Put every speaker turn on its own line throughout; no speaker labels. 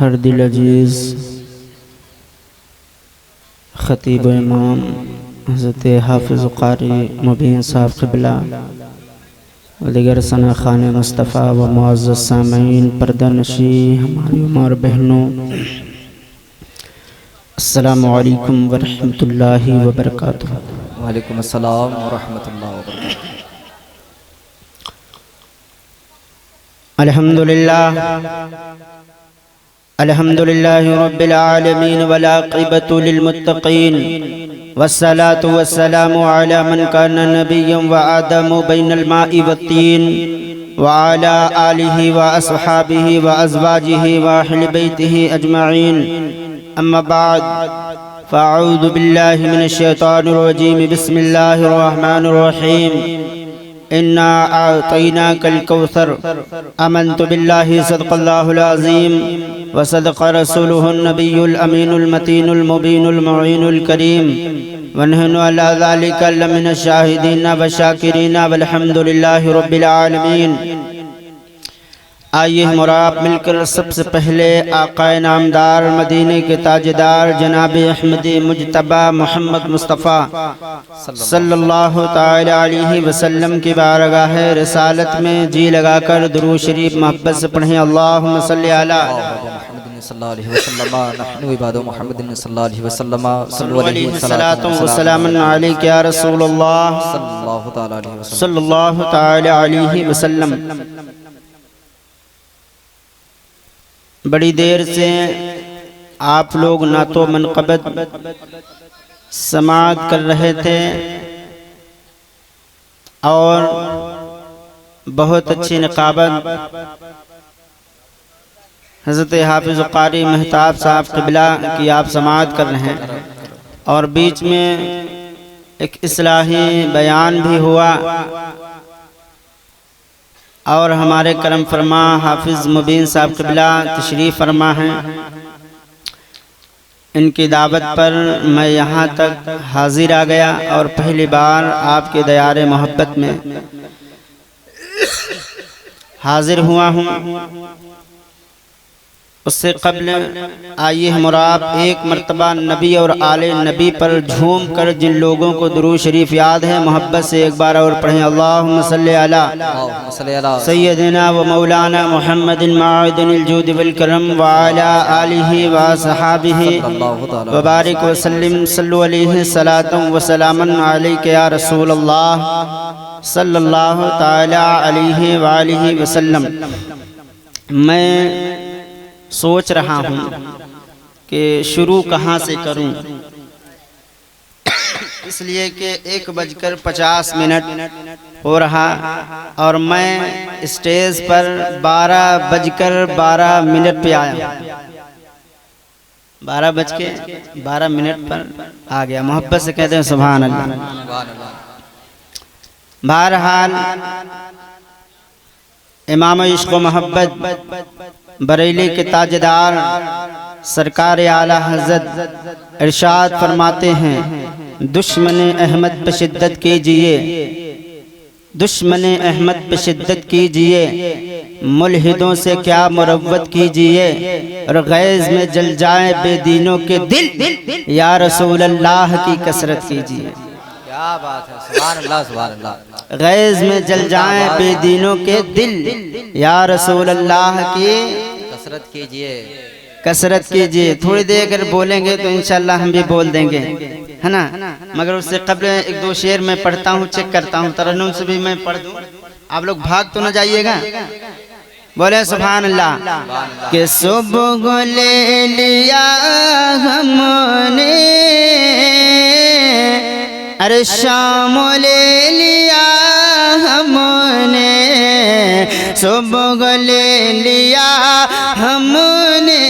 ہر دل عزیز خطیب و امام حضرت حافظ قاری مبین صاحب قبلہ و دیگر ثنا خان مصطفیٰ و معزز سامعین پردہ نشی ہماری عمر بہنوں، السلام علیکم ورحمۃ اللہ وبرکاتہ۔
وعلیکم السلام ورحمۃ اللہ وبرکاتہ۔
الحمدللہ رب العالمین والعاقبۃ للمتقین والصلاة والسلام علی من کان نبیا وآدم بین الماء والطین وعلی آلہ واصحابہ وازواجہ واہل بیتہ اجمعین، اما بعد فاعوذ باللہ من الشیطان الرجیم، بسم اللہ الرحمن الرحیم۔ انا اعطیناک الکوثر، آمنت باللہ صدق اللہ العظیم وصدق رسولہ النبی الامین المتین المبین المعین الکریم، ونحن علی ذلک لمن الشاہدین والشاکرین والحمد للہ رب العالمین۔ آئیے مراب مل کر سب سے پہلے آقا نامدار مدینے کے تاجدار جناب احمد مجتبی محمد مصطفیٰ صلی اللہ تعالی علیہ وسلم کی بارگاہ رسالت میں جی لگا کر درود شریف محبت سے پڑھیں، اللہم صلی علی
صلی اللہ علیہ وسلم، نحن عباد محمد صلی اللہ علیہ وسلم،
صلو علیہ السلام علیک یا رسول اللہ صلی اللہ تعالی علیہ وسلم۔ بڑی دیر سے آپ لوگ نعت و منقبت سماعت کر رہے تھے اور بہت اچھی نقابت حضرت حافظ قاری مہتاب صاحب قبلہ کی آپ سماعت کر رہے ہیں، اور بیچ میں ایک اصلاحی بیان بھی ہوا، اور ہمارے کرم فرما حافظ مبین صاحب قبلہ تشریف فرما ہیں۔ ان کی دعوت پر میں یہاں تک حاضر آ گیا اور پہلی بار آپ کے دیار محبت میں حاضر ہوا ہوں۔ اس سے قبل آئیے ہم آپ ایک مرتبہ نبی اور آل نبی پر جھوم کر جن لوگوں کو درود شریف یاد ہے محبت سے ایک بار اور پڑھیں، اللہم صلی علی سیدنا و مولانا محمد معدن الجود والکرم وعلی آلہ وصحابہ وبارک وسلم، صلو علیہ صلاۃ و سلام علیک یا رسول اللہ صلی اللہ تعالی علیہ وآلہ وسلم۔ میں سوچ رہا ہوں کہ شروع کہاں سے کروں، اس لیے کہ 1:50 ہو رہا اور میں اسٹیج پر 12:12 پہ آیا، 12:12 پر آ گیا۔ محبت سے کہتے ہیں سبحان اللہ۔ بہرحال امام عشق و محبت بریلی کے تاجدار سرکار اعلیٰ حضرت ارشاد فرماتے ہیں، دشمن احمد پہ شدت کیجئے، دشمن احمد پہ شدت کیجئے، ملحدوں سے کیا مروت کیجئے، اور غیظ میں جل جائیں بے دینوں کے دل، یا رسول اللہ کی کثرت کیجئے۔
کیا بات ہے، سبحان اللہ سبحان اللہ۔
غیظ میں جل جائیں بے دینوں کے دل، یا رسول اللہ کی
کثرت کیجئے،
کثرت کیجئے۔ تھوڑی دیر اگر بولیں گے تو انشاءاللہ ہم بھی بول دیں گے، ہے نا، مگر اس سے قبل ایک دو شعر میں پڑھتا ہوں، چیک کرتا ہوں، ترنم سے بھی میں پڑھ دوں، آپ لوگ بھاگ تو نہ جائیے گا، بولے سبحان اللہ۔ کہ صبح لے لیا ہم نے، ارے شام لے لیا ہم نے، صبح لے لیا ہم نے،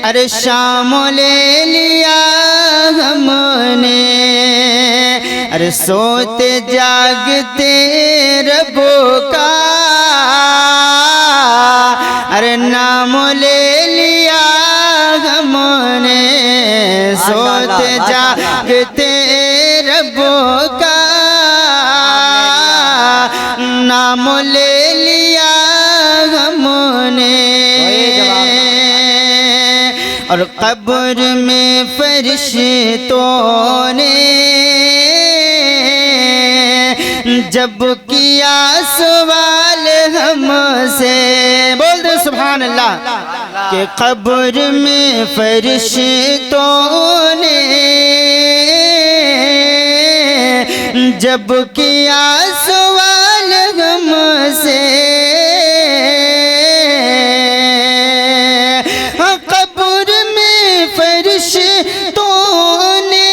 ارے شام لے لیا ہم نے، ارے سوتے جاگتے ربوں کا ارے نام لے لیا ہم نے، سوتے جاگتے ربوں کا نام لے لیا ہم نے۔ اور قبر میں فرشتوں نے جب کیا سوال ہم سے، بول دے سبحان اللہ، کہ قبر میں فرشتوں نے جب کیا سوال ہم سے، قبر میں فرشتوں نے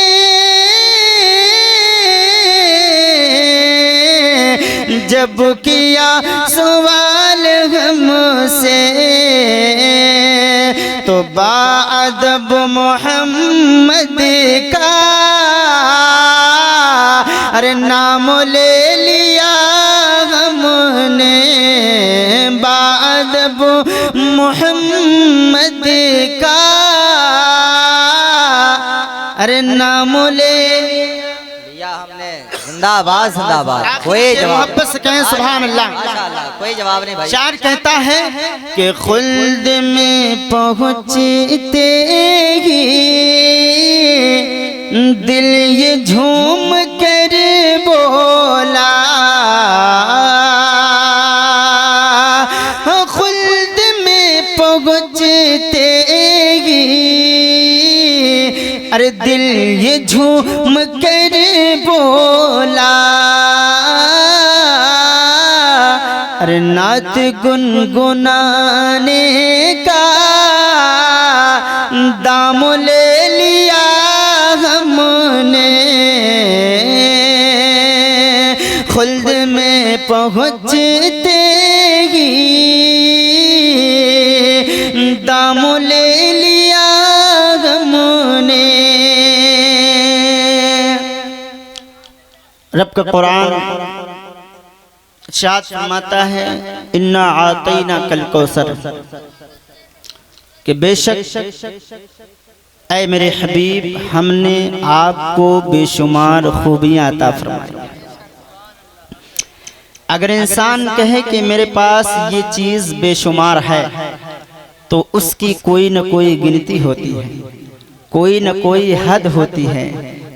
جب کیا سوال ہم سے، تو باادب محمد کا ارے نام لے لیا ہم نے، باادب محمد کا ارے نام لے
لیا ہم نے، زندہ آباد زندہ آباد، کوئی جواب
محبت سے کہیں سبحان اللہ۔
ماشاءاللہ، کوئی جواب نہیں بھائی۔
شاعر کہتا ہے کہ خلد میں پہنچتے ہی دل یہ جھوم کر بولا، خلد میں پہنچتے ہی ارے دل یہ جھوم کر بولا، ارے نعت گنگنانے کا دام لے لیا ہم نے، خلد میں پہنچتے ہی دام لے لیا ہم نے۔ رب کا قرآن ارشاد فرماتا ہے انا اعطیناک الکوثر، کہ بے شک اے میرے حبیب ہم نے آپ کو بے شمار خوبیاں عطا فرمائی۔ اگر انسان کہے کہ میرے پاس یہ چیز بے شمار ہے تو اس کی کوئی نہ کوئی گنتی ہوتی ہے، کوئی نہ کوئی حد ہوتی ہے،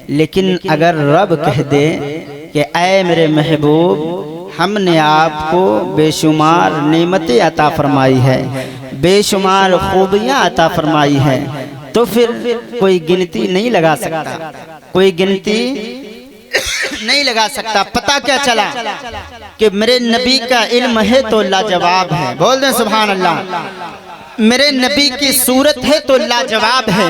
لیکن اگر رب کہہ دے کہ اے میرے محبوب ہم نے آپ کو بے شمار نعمتیں عطا فرمائی ہے، بے شمار خوبیاں عطا فرمائی ہے، تو پھر کوئی گنتی نہیں لگا سکتا، کوئی گنتی نہیں لگا سکتا۔ پتہ کیا چلا کہ میرے نبی کا علم ہے تو لاجواب ہے، بول دیں سبحان اللہ۔ میرے نبی کی صورت ہے تو لاجواب ہے،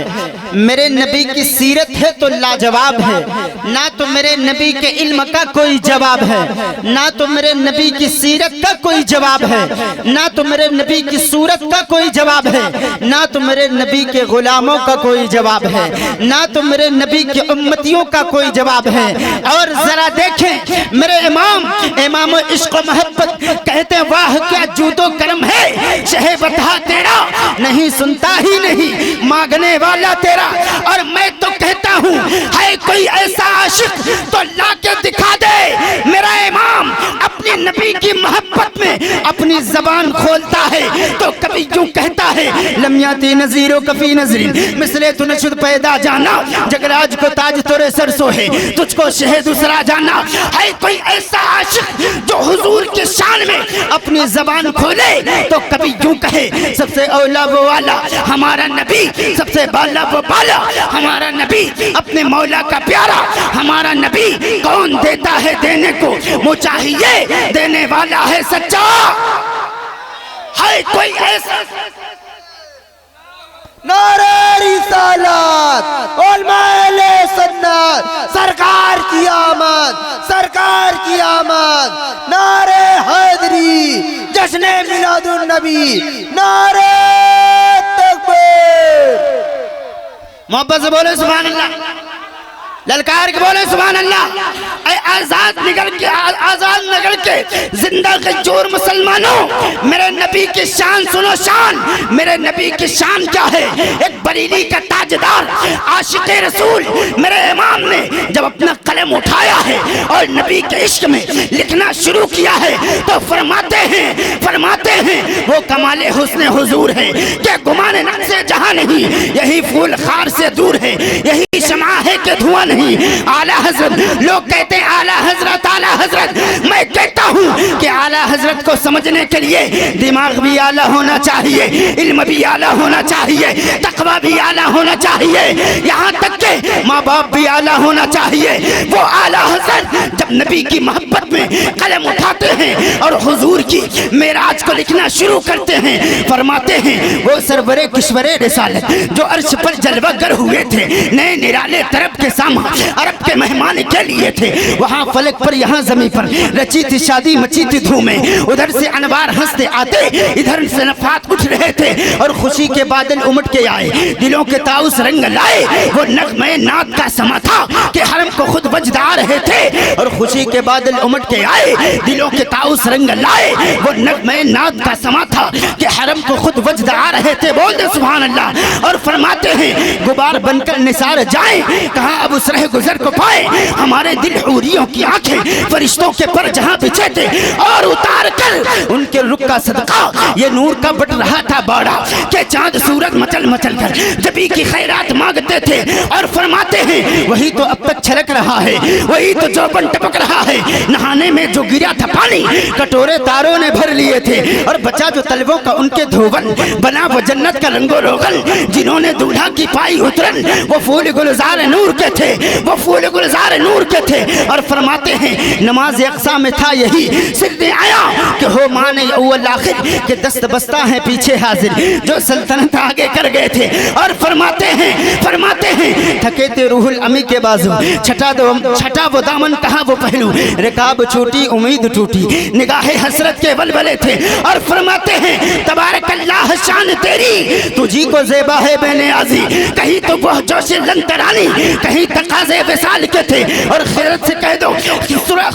میرے نبی کی سیرت ہے تو لاجواب ہے، نہ تو میرے نبی کے علم کا کوئی جواب ہے، نہ تو میرے نبی کی سیرت کا کوئی جواب ہے، نہ تو میرے نبی کی صورت کا کوئی جواب ہے، نہ تو میرے نبی کے غلاموں کا کوئی جواب ہے، نہ تو میرے نبی کے امتیوں کا کوئی جواب ہے۔ اور ذرا دیکھیں میرے امام عشق و محبت کہتے ہیں واہ کیا جود و کرم ہے، شہ بتا تیرا نہیں سنتا ہی نہیں مانگنے والا تیرا، اور میں تو کہتا ہوں ہے کوئی ایسا عاشق تو لا کے دکھا دے۔ میرا امام اپنی نبی کی محبت میں اپنی زبان کھولتا ہے تو کبھی یوں کہتا ہے لم یاتی نظیر و کفی نظرین مثلے تو نشد پیدا جانا، جگراج کو تاج تورے سر سو ہے تجھ کو شہ دوسرا جانا۔ ہے کوئی ایسا عاشق جو حضور کی شان میں اپنی زبان کھولے تو کبھی یوں کہے سب سے اولا وہ والا ہمارا نبی، سب سے بالا وہ بالا ہمارا نبی، اپنے مولا کا پیارا ہمارا نبی، کون دیتا ہے دینے کو وہ چاہیے دینے والا ہے سچا۔ ہے کوئی ایسا
نعرہ رسالت علماء سنت، سرکار کی آمد، سرکار کی آمد، نعرہ حیدری، جشن میلاد النبی، نعرہ تکبیر۔
محبت سے بولے سبحان اللہ۔ للکار کے بولے سبحان اللہ۔ اے آزاد نگر کے زندہ غجور مسلمانوں، میرے نبی کی شان سنو شان۔ میرے نبی کی شان کیا ہے؟ ایک بریلی کا تاجدار عاشق رسول میرے امام نے جب اپنا قلم اٹھایا ہے اور نبی کے عشق میں لکھنا شروع کیا ہے تو فرماتے ہیں وہ کمال حسن حضور ہے کہ گمان نقص جہاں نہیں، یہی پھول خار سے دور ہے، یہی شمع ہے کہ دھواں نہیں۔ اعلیٰ حضرت، لوگ کہتے ہیں اعلیٰ حضرت اعلیٰ حضرت، میں کہتا ہوں کہ اعلیٰ حضرت کو سمجھنے کے لیے دماغ بھی اعلیٰ ہونا چاہیے، علم بھی اعلیٰ ہونا چاہیے، تقوی بھی اعلیٰ ہونا چاہیے، یہاں تک کہ ماں باپ بھی اعلیٰ ہونا چاہیے۔ وہ اعلیٰ حضرت جب نبی کی محبت میں قلم اٹھاتے ہیں اور حضور کی معراج کو لکھنا شروع کرتے ہیں، فرماتے ہیں وہ سرور کشور رسالت جو عرش پر جلوہ گر ہوئے تھے، نئے نرالے طرب کے سامان عرب کے مہمان کے لیے تھے، وہاں فلک پر یہاں زمین پر رچی تھی شادی، مچی تھی دھومیں، ادھر سے انوار ہنستے آتے، ادھر سے نفحات اٹھ رہے تھے اور خوشی کے بادل امٹ کے آئے، دلوں کے تاؤس رنگ لائے، وہ نغمے نات کا سما تھا کہ حرم کو خود وجدا رہے تھے، اور خوشی کے بادل امٹ کے آئے، دلوں کے تاؤس رنگ لائے، وہ نغمے نات کا سما تھا کہ حرم کو خود وجدا رہے تھے۔ بول دے سبحان اللہ۔ اور فرماتے ہیں غبار بن کر نثار جائیں، کہاں اب اس رہ گزر کو پائے، ہمارے دل حوریوں کی آنکھیں فرشتوں کے پر جہاں بچھے تھے، اور اتار کر ان کے رخ کا صدقہ یہ نور کا بٹ رہا تھا باڑا کہ چاند سورج مچل مچل کر جبی کی خیرات مانگتے تھے، اور فرماتے ہیں وہی تو اب تک چھلک رہا ہے، وہی تو جوبن ٹپک رہا ہے، نہانے میں جو گرا تھا پانی کٹورے تاروں نے بھر لیے تھے، اور بچا جو طلبوں کا ان کے دھوبن، بنا وہ جنت کا رنگ و روغن، جنہوں نے دولہا کی پائی اترن، وہ پھول گلزار نور کے تھے، وہ پھول گلزار نور کے تھے۔ اور فرماتے ہیں نماز اقصا میں تھا یہی سر آیا کہ ہو مان اول آخر کہ دست بستہ ہیں پیچھے حاضر، جو سلطنت آگے کر گئے تھے، اور فرماتے ہیں تھکے تھے روح الامی کے بازو، چھٹا وہ دامن کہاں وہ پہلو، رکاب چھوٹی امید ٹوٹی، نگاہ حسرت کے ولولے تھے، اور فرماتے ہیں تبارک اللہ شان تیری تجھی کو زیبا ہے بے نیازی، کہیں تو وہ جوش لنترانی، کہیں تقاضے وصال کے تھے، اور خیرت سے کہہ دو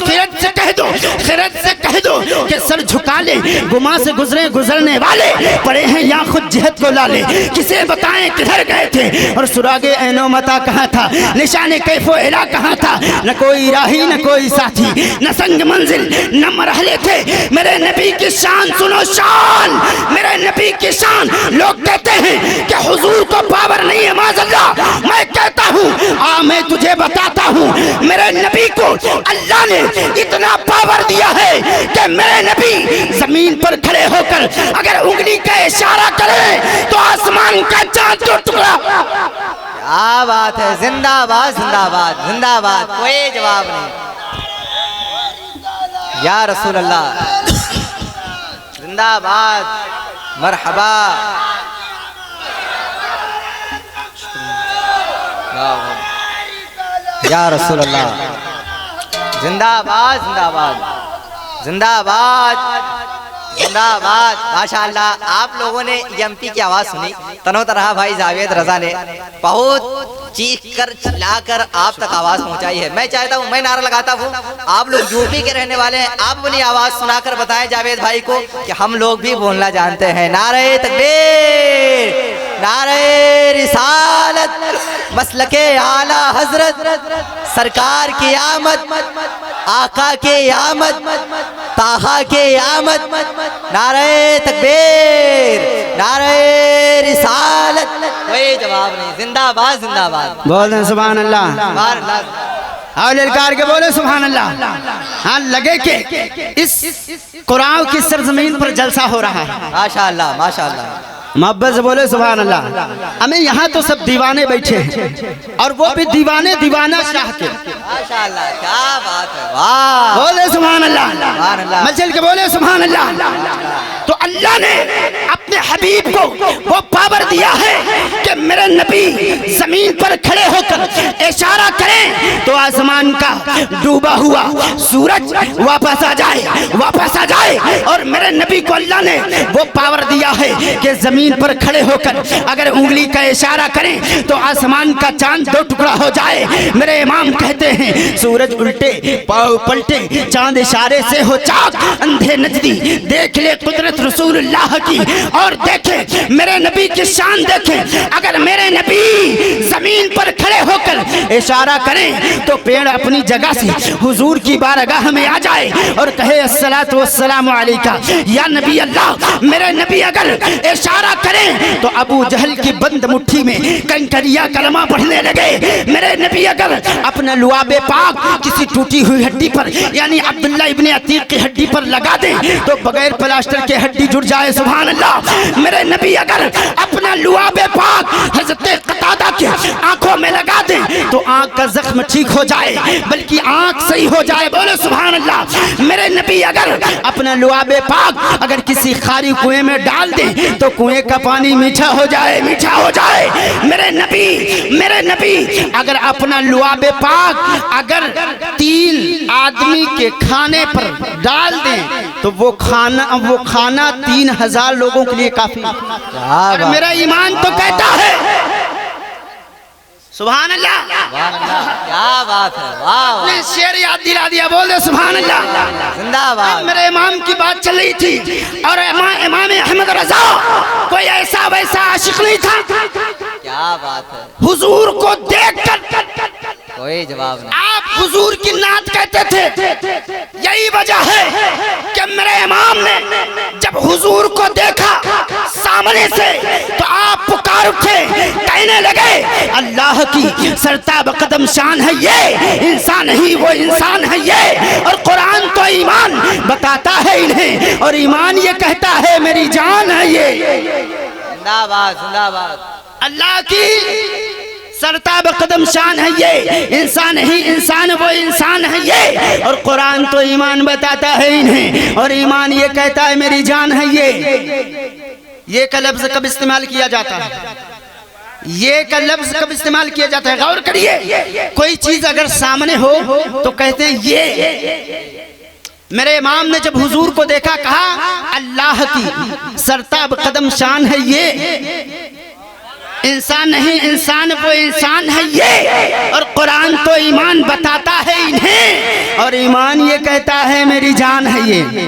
خیرت سے کہہ دو کہ سر جھکا لے، گما سے گزرنے والے پڑے ہیں یا خود جہت کو لالے، کسے بتائیں کدھر گئے تھے، اور سراغ عین و متا کہاں تھا، نشان کیف و علا کہاں تھا، نہ کوئی راہی نہ کوئی ساتھی، نہ سنگ منزل نہ مرحلے تھے۔ میرے نبی کی شان سنو شان، میرے نبی کی شان۔ لوگ کہتے ہیں کہ حضور کو پاور نہیں ہے، معاذ اللہ، میں کہتا ہوں میں تجھے بتاتا ہوں میرے نبی کو اللہ نے اتنا پاور دیا ہے کہ میرے نبی زمین پر کھڑے ہو کر اگر انگلی کا اشارہ کرے تو آسمان کا چاند کا ٹکڑا۔
کیا بات ہے، زندہ باد زندہ باد زندہ باد، کوئی جواب نہیں۔ یا رسول اللہ زندہ باد، مرحبا۔ یا رسول اللہ زندہ باد زندہ باد زندہ باد زندہ باد۔ ماشاءاللہ آپ لوگوں نے ایم پی کی آواز سنی، تنو طرح بھائی جاوید رضا نے بہت چیخ کر چلا کر آپ تک آواز پہنچائی ہے۔ میں چاہتا ہوں میں نعرہ لگاتا ہوں، آپ لوگ یو پی کے رہنے والے ہیں، آپ اپنی آواز سنا کر بتائیں جاوید بھائی کو کہ ہم لوگ بھی بولنا جانتے ہیں۔ نعرہ تکبیر، نعرہ رسالت، مسلک اعلی حضرت، سرکار کی آمد، آقا کی آمد، طاہا کی آمد، نعرہ تکبیر، نعرہ رسالت، کوئی جواب نہیں۔ زندہ باد زندہ باد،
بول دیں سبحان اللہ۔
سبحان اللہ۔
اور للکار کے بولے سبحان اللہ۔ ہاں لگے کہ اس قرآن کی سرزمین پر جلسہ ہو رہا ہے،
ماشاءاللہ ماشاءاللہ۔
محبت سے بولے سبحان اللہ۔ ہمیں یہاں تو سب دیوانے بیٹھے ہیں، اور وہ بھی دیوانہ شاہ کے۔
ماشاءاللہ کیا بات ہے، واہ،
بولے سبحان اللہ۔
سبحان اللہ۔
مچل کے بولے سبحان اللہ۔ تو اللہ نے اپنے حبیب کو وہ پاور دیا ہے کہ میرے نبی زمین پر کھڑے ہو کر اشارہ کریں تو آسمان کا ڈوبا ہوا سورج واپس آ جائے اور میرے نبی کو اللہ نے وہ پاور دیا ہے کہ زمین پر کھڑے ہو کر اگر انگلی کا اشارہ کریں تو آسمان کا چاند دو ٹکڑا ہو جائے۔ میرے امام کہتے ہیں سورج الٹے پاؤں پلٹے چاند اشارے سے ہو چاک، اندھے نجدی دیکھ لے قدرت رسول اللہ کی اور دیکھیں میرے نبی کی شان دیکھیں۔ اگر میرے نبی زمین پر کھڑے ہو کر اشارہ کریں تو پیڑ اپنی جگہ سے حضور کی بارگاہ میں آ جائے اور کہے الصلاۃ والسلام علیکہ یا نبی اللہ۔ میرے نبی اگر اشارہ کریں تو ابو جہل کی بند مٹھی میں کنکریا کلمہ پڑھنے لگے۔ میرے نبی اگر اپنا لعاب پاک کسی ٹوٹی ہوئی ہڈی پر یعنی عبداللہ ابن عتیق کی ہڈی پر لگا دیں تو بغیر پلاسٹر کے ہڈی جڑ جائے، سبحان اللہ۔ میرے نبی اگر اپنا لعاب پاک حضرت قتادہ کی آنکھوں میں لگا دیں تو آنکھ کا زخم ٹھیک ہو جائے بلکہ آنکھ صحیح ہو جائے، بولے سبحان اللہ۔ میرے نبی اگر اپنا لعاب پاک اگر کسی خالی کنویں میں ڈال دیں تو کنویں کا پانی میٹھا ہو جائے۔ میرے نبی اگر اپنا لعاب پاک اگر 3 آدمی کے کھانے پر ڈال دیں تو وہ کھانا 3000 لوگوں کے لیے کافی۔ اور میرا ایمان تو کہتا ہے سبحان اللہ،
کیا بات ہے، واہ
نے شعر یاد دلا دیا، بول دے سبحان اللہ،
زندہ باد۔
میرے امام کی بات چل رہی تھی اور امام احمد رضا کوئی ایسا ویسا عاشق نہیں تھا،
کیا بات ہے،
حضور کو دیکھ کر
کوئی جواب نہیں۔
آپ حضور کی نعت کہتے تھے، یہی وجہ ہے کہ میرے امام نے جب حضور کو دیکھا سامنے سے تو آپ پکار اٹھے، کہنے لگے اللہ کی سرتاب قدم شان ہے یہ، انسان ہی وہ انسان ہے یہ، اور قرآن تو ایمان بتاتا ہے انہیں اور ایمان یہ کہتا ہے میری جان ہے یہ۔
زندہ باد، زندہ باد۔
اللہ کی سرتاب قدم شان ہے یہ، انسان ہی انسان وہ انسان ہے یہ، اور قرآن تو ایمان بتاتا ہے انہیں اور ایمان یہ کہتا ہے میری جان ہے یہ کا لفظ کب استعمال کیا جاتا ہے؟ یہ کا لفظ کب استعمال کیا جاتا ہے؟ غور کریے، کوئی چیز اگر سامنے ہو تو کہتے ہیں یہ۔ میرے امام نے جب حضور کو دیکھا کہا اللہ کی سرتاب قدم شان ہے یہ، انسان نہیں انسان وہ انسان ہے یہ، اور قرآن تو ایمان بتاتا ہے انہیں اور ایمان یہ کہتا ہے میری جان ہے یہ،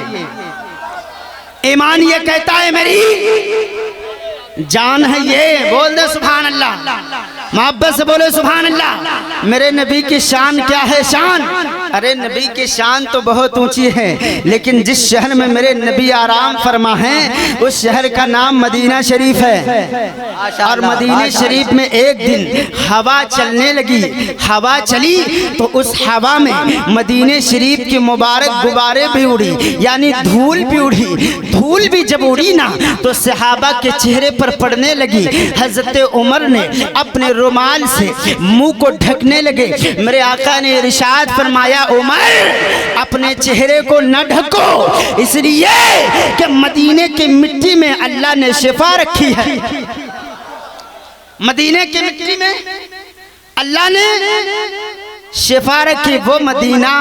ایمان یہ کہتا ہے میری جان ہے یہ، بول دے سبحان اللہ، محبت سے بولے سبحان اللہ۔ میرے نبی کی شان کیا ہے؟ شان، ارے نبی کی شان تو بہت اونچی ہے لیکن جس شہر میں میرے نبی آرام فرما ہیں اس شہر کا نام مدینہ شریف ہے، اور مدینہ شریف میں ایک دن ہوا چلنے لگی، ہوا چلی تو اس ہوا میں مدینہ شریف کی مبارک غبارے بھی اڑی، یعنی دھول بھی اڑی، دھول بھی جب اڑی نا تو صحابہ کے چہرے پر پڑنے لگی۔ حضرت عمر نے اپنے رومال سے منہ کو ڈھکنے لگے، میرے آقا نے ارشاد فرمایا عمر اپنے چہرے کو نہ ڈھکو، اس لیے کہ مدینے کی مٹی میں اللہ نے شفا رکھی ہے، مدینے کی مٹی میں اللہ نے شفا رکھی، وہ مدینہ۔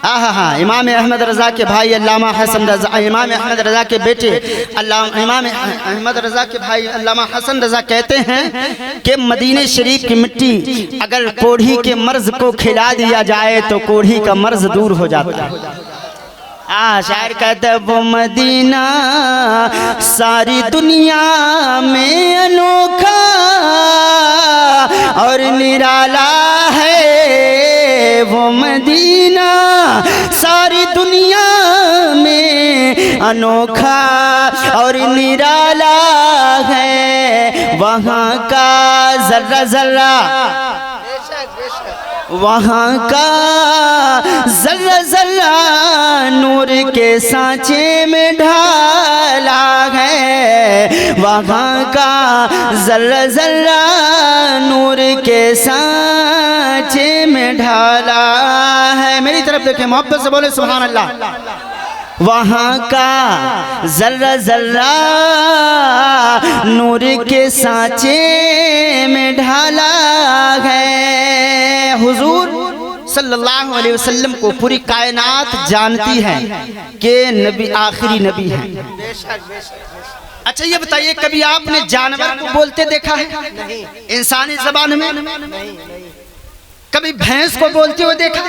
امام احمد رضا کے بھائی علامہ حسن رضا، امام احمد رضا کے بیٹے امام احمد رضا کے بھائی علامہ حسن رضا کہتے ہیں کہ مدینہ شریف کی مٹی اگر کوڑھی کے مرض کو کھلا دیا جائے تو کوڑھی کا مرض دور ہو جاتا ہے۔ شاعر کہتا ہے وہ مدینہ ساری دنیا میں انوکھا اور نرالا ہے، وہ مدینہ ساری دنیا میں انوکھا اور نرالا ہے، وہاں کا ذرہ ذرہ، وہاں کا ذرہ ذرہ نور کے سانچے میں ڈھالا ہے، وہاں کا ذرہ ذرہ نور کے سانچے میں ڈھالا ہے۔ میری طرف دیکھیں، محبت سے بولے سبحان اللہ۔ وہاں کا ذرہ ذرہ نور کے سانچے میں ڈھالا ہے۔ حضور صلی اللہ علیہ وسلم کو پوری کائنات جانتی ہے کہ نبی آخری نبی ہیں۔ اچھا یہ بتائیے کبھی آپ نے جانور کو بولتے دیکھا ہے انسانی زبان میں؟ کبھی بھینس کو بولتے ہوئے دیکھا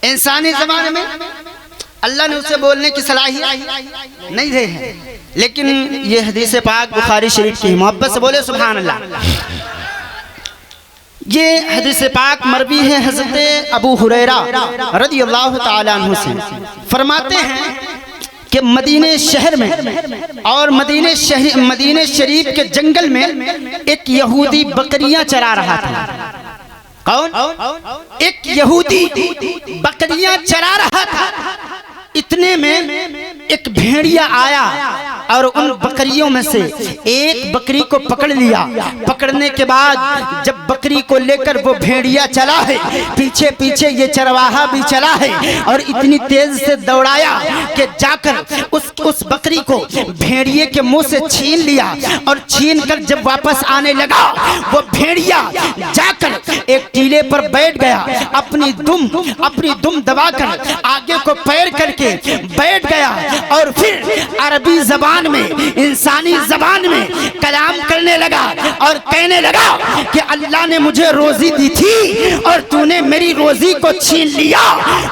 انسانی زبان میں؟ اللہ نے اسے بولنے کی صلاحیت نہیں دے ہے، لیکن یہ حدیث پاک بخاری شریف کی محبت سے بولے سبحان اللہ۔ یہ حدیث پاک مروی ہے حضرت ابو ہریرہ رضی اللہ تعالیٰ عنہ سے، فرماتے ہیں کہ مدینہ شہر میں اور مدینہ شریف کے جنگل میں ایک یہودی بکریاں چرا رہا تھا۔ کون؟ ایک یہودی بکریاں چرا رہا تھا۔ اتنے میں ایک بھیڑیا آیا اور ان بکریوں میں سے ایک بکری کو پکڑ لیا۔ پکڑنے کے بعد جب بکری کو لے کر وہ بھیڑیا چلا ہے، پیچھے پیچھے یہ چرواہا بھی چلا ہے اور اتنی تیز سے دوڑایا کہ جا کر اس بکری کو بھیڑیے کے منہ سے چھین لیا، اور چھین کر جب واپس آنے لگا وہ بھیڑیا جا کر ایک ٹیلے پر بیٹھ گیا، اپنی دم دبا کر آگے کو پیر کر کے بیٹھ گیا، اور پھر عربی زبان میں انسانی زبان میں کلام کرنے لگا اور کہنے لگا کہ اللہ نے مجھے روزی دی تھی اور تو نے میری روزی کو چھین لیا۔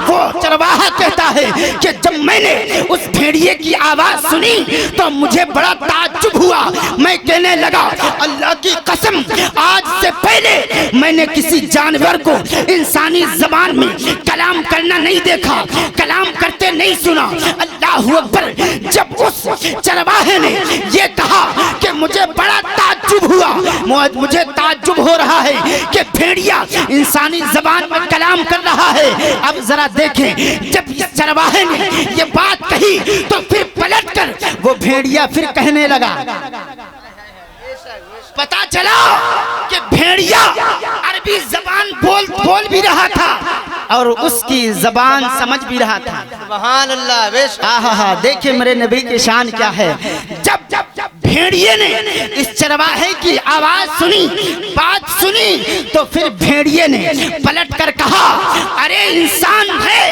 وہ چرواہا کہتا ہے کہ جب میں نے اس بھیڑیے کی آواز سنی تو مجھے بڑا تعجب ہوا، میں کہنے لگا اللہ کی قسم آج سے پہلے میں نے کسی جانور کو انسانی زبان میں کلام کرنا نہیں دیکھا، کلام کرتے نہیں سنا۔ اللہ اکبر۔ جب اس چرواہے نے یہ کہا کہ مجھے بڑا تعجب ہوا، مجھے تعجب ہو رہا ہے کہ بھیڑیا انسانی زبان میں کلام کر رہا ہے۔ اب ذرا دیکھیں، جب اس چرواہے نے یہ بات کہی تو پھر پلٹ کر وہ بھیڑیا پھر کہنے لگا۔ پتا چلا کہ بھیڑیا عربی زبان بول بھی رہا تھا اور اس کی زبان سمجھ بھی رہا تھا۔
سبحان اللہ۔
آہا، دیکھیں میرے نبی کی شان کیا ہے۔ جب بھیڑیے نے اس چرواہے کی آواز سنی، بات سنی، تو پھر بھیڑیے نے پلٹ کر کہا ارے انسان ہے،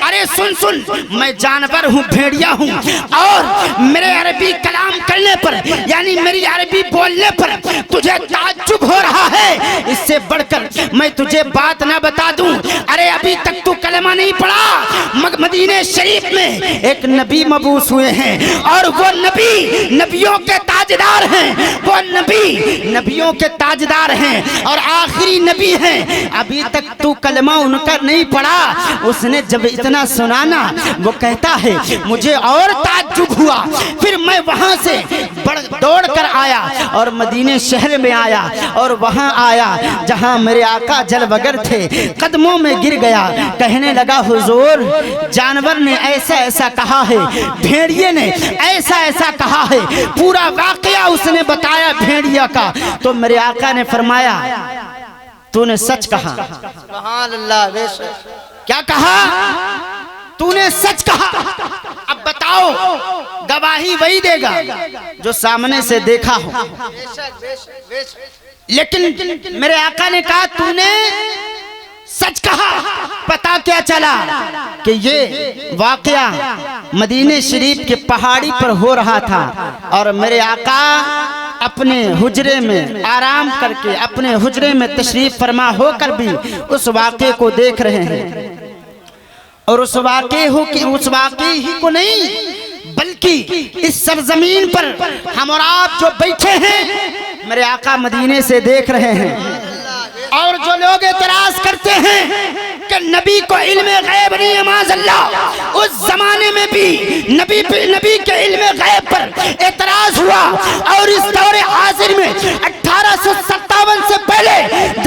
ارے سن میں جانور ہوں، بھیڑیا ہوں، اور میرے عربی کلام کرنے پر یعنی میری عربی بولنے پر تجھے تعجب ہو رہا ہے، اس سے بڑھ کر میں تجھے بات نہ بتا دوں، ارے ابھی تک تو کلمہ نہیں پڑھا۔ مدینہ شریف میں ایک نبی مبعوث ہوئے ہیں اور وہ نبی نبیوں کے تاجدار ہیں، وہ نبی نبیوں کے تاجدار ہیں اور آخری نبی ہیں، ابھی تک تو کلمہ ان کا نہیں پڑھا۔ اس نے جب اتنا سنانا وہ کہتا ہے مجھے اور تعجب ہوا، پھر میں وہاں سے دوڑ کر آیا اور مدینہ شہر میں آیا اور وہاں آیا جہاں میرے آقا جلوگر تھے، قدموں میں گر گیا، کہنے لگا حضور جانور نے ایسا ایسا کہا ہے، بھیڑیے نے ایسا ایسا کہا ہے، پورا واقعہ اس نے بتایا بھیڑیا کا۔ تو میرے آقا نے فرمایا تو نے سچ کہا۔
سبحان اللہ۔
کیا کہا؟ تو نے سچ کہا۔ اب بتاؤ، گواہی وہی دے گا جو سامنے سے دیکھا ہو، لیکن میرے آقا نے کہا تو نے سچ کہا۔ پتا کیا چلا کہ یہ واقعہ مدینہ شریف کے پہاڑی پر ہو رہا تھا اور میرے آقا اپنے حجرے میں آرام کر کے اپنے حجرے میں تشریف فرما ہو کر بھی اس واقعے کو دیکھ رہے ہیں، اور اس واقعے ہی کو نہیں بلکہ اس سرزمین پر ہم اور آپ جو بیٹھے ہیں میرے آقا مدینے سے دیکھ رہے ہیں، اور جو لوگ اعتراض کرتے ہیں کہ نبی کو علم غیب نہیں ہے، معاذ اللہ، اس زمانے میں بھی نبی کے علم غیب پر اعتراض ہوا، اور اس دور حاضر میں 1857 سے پہلے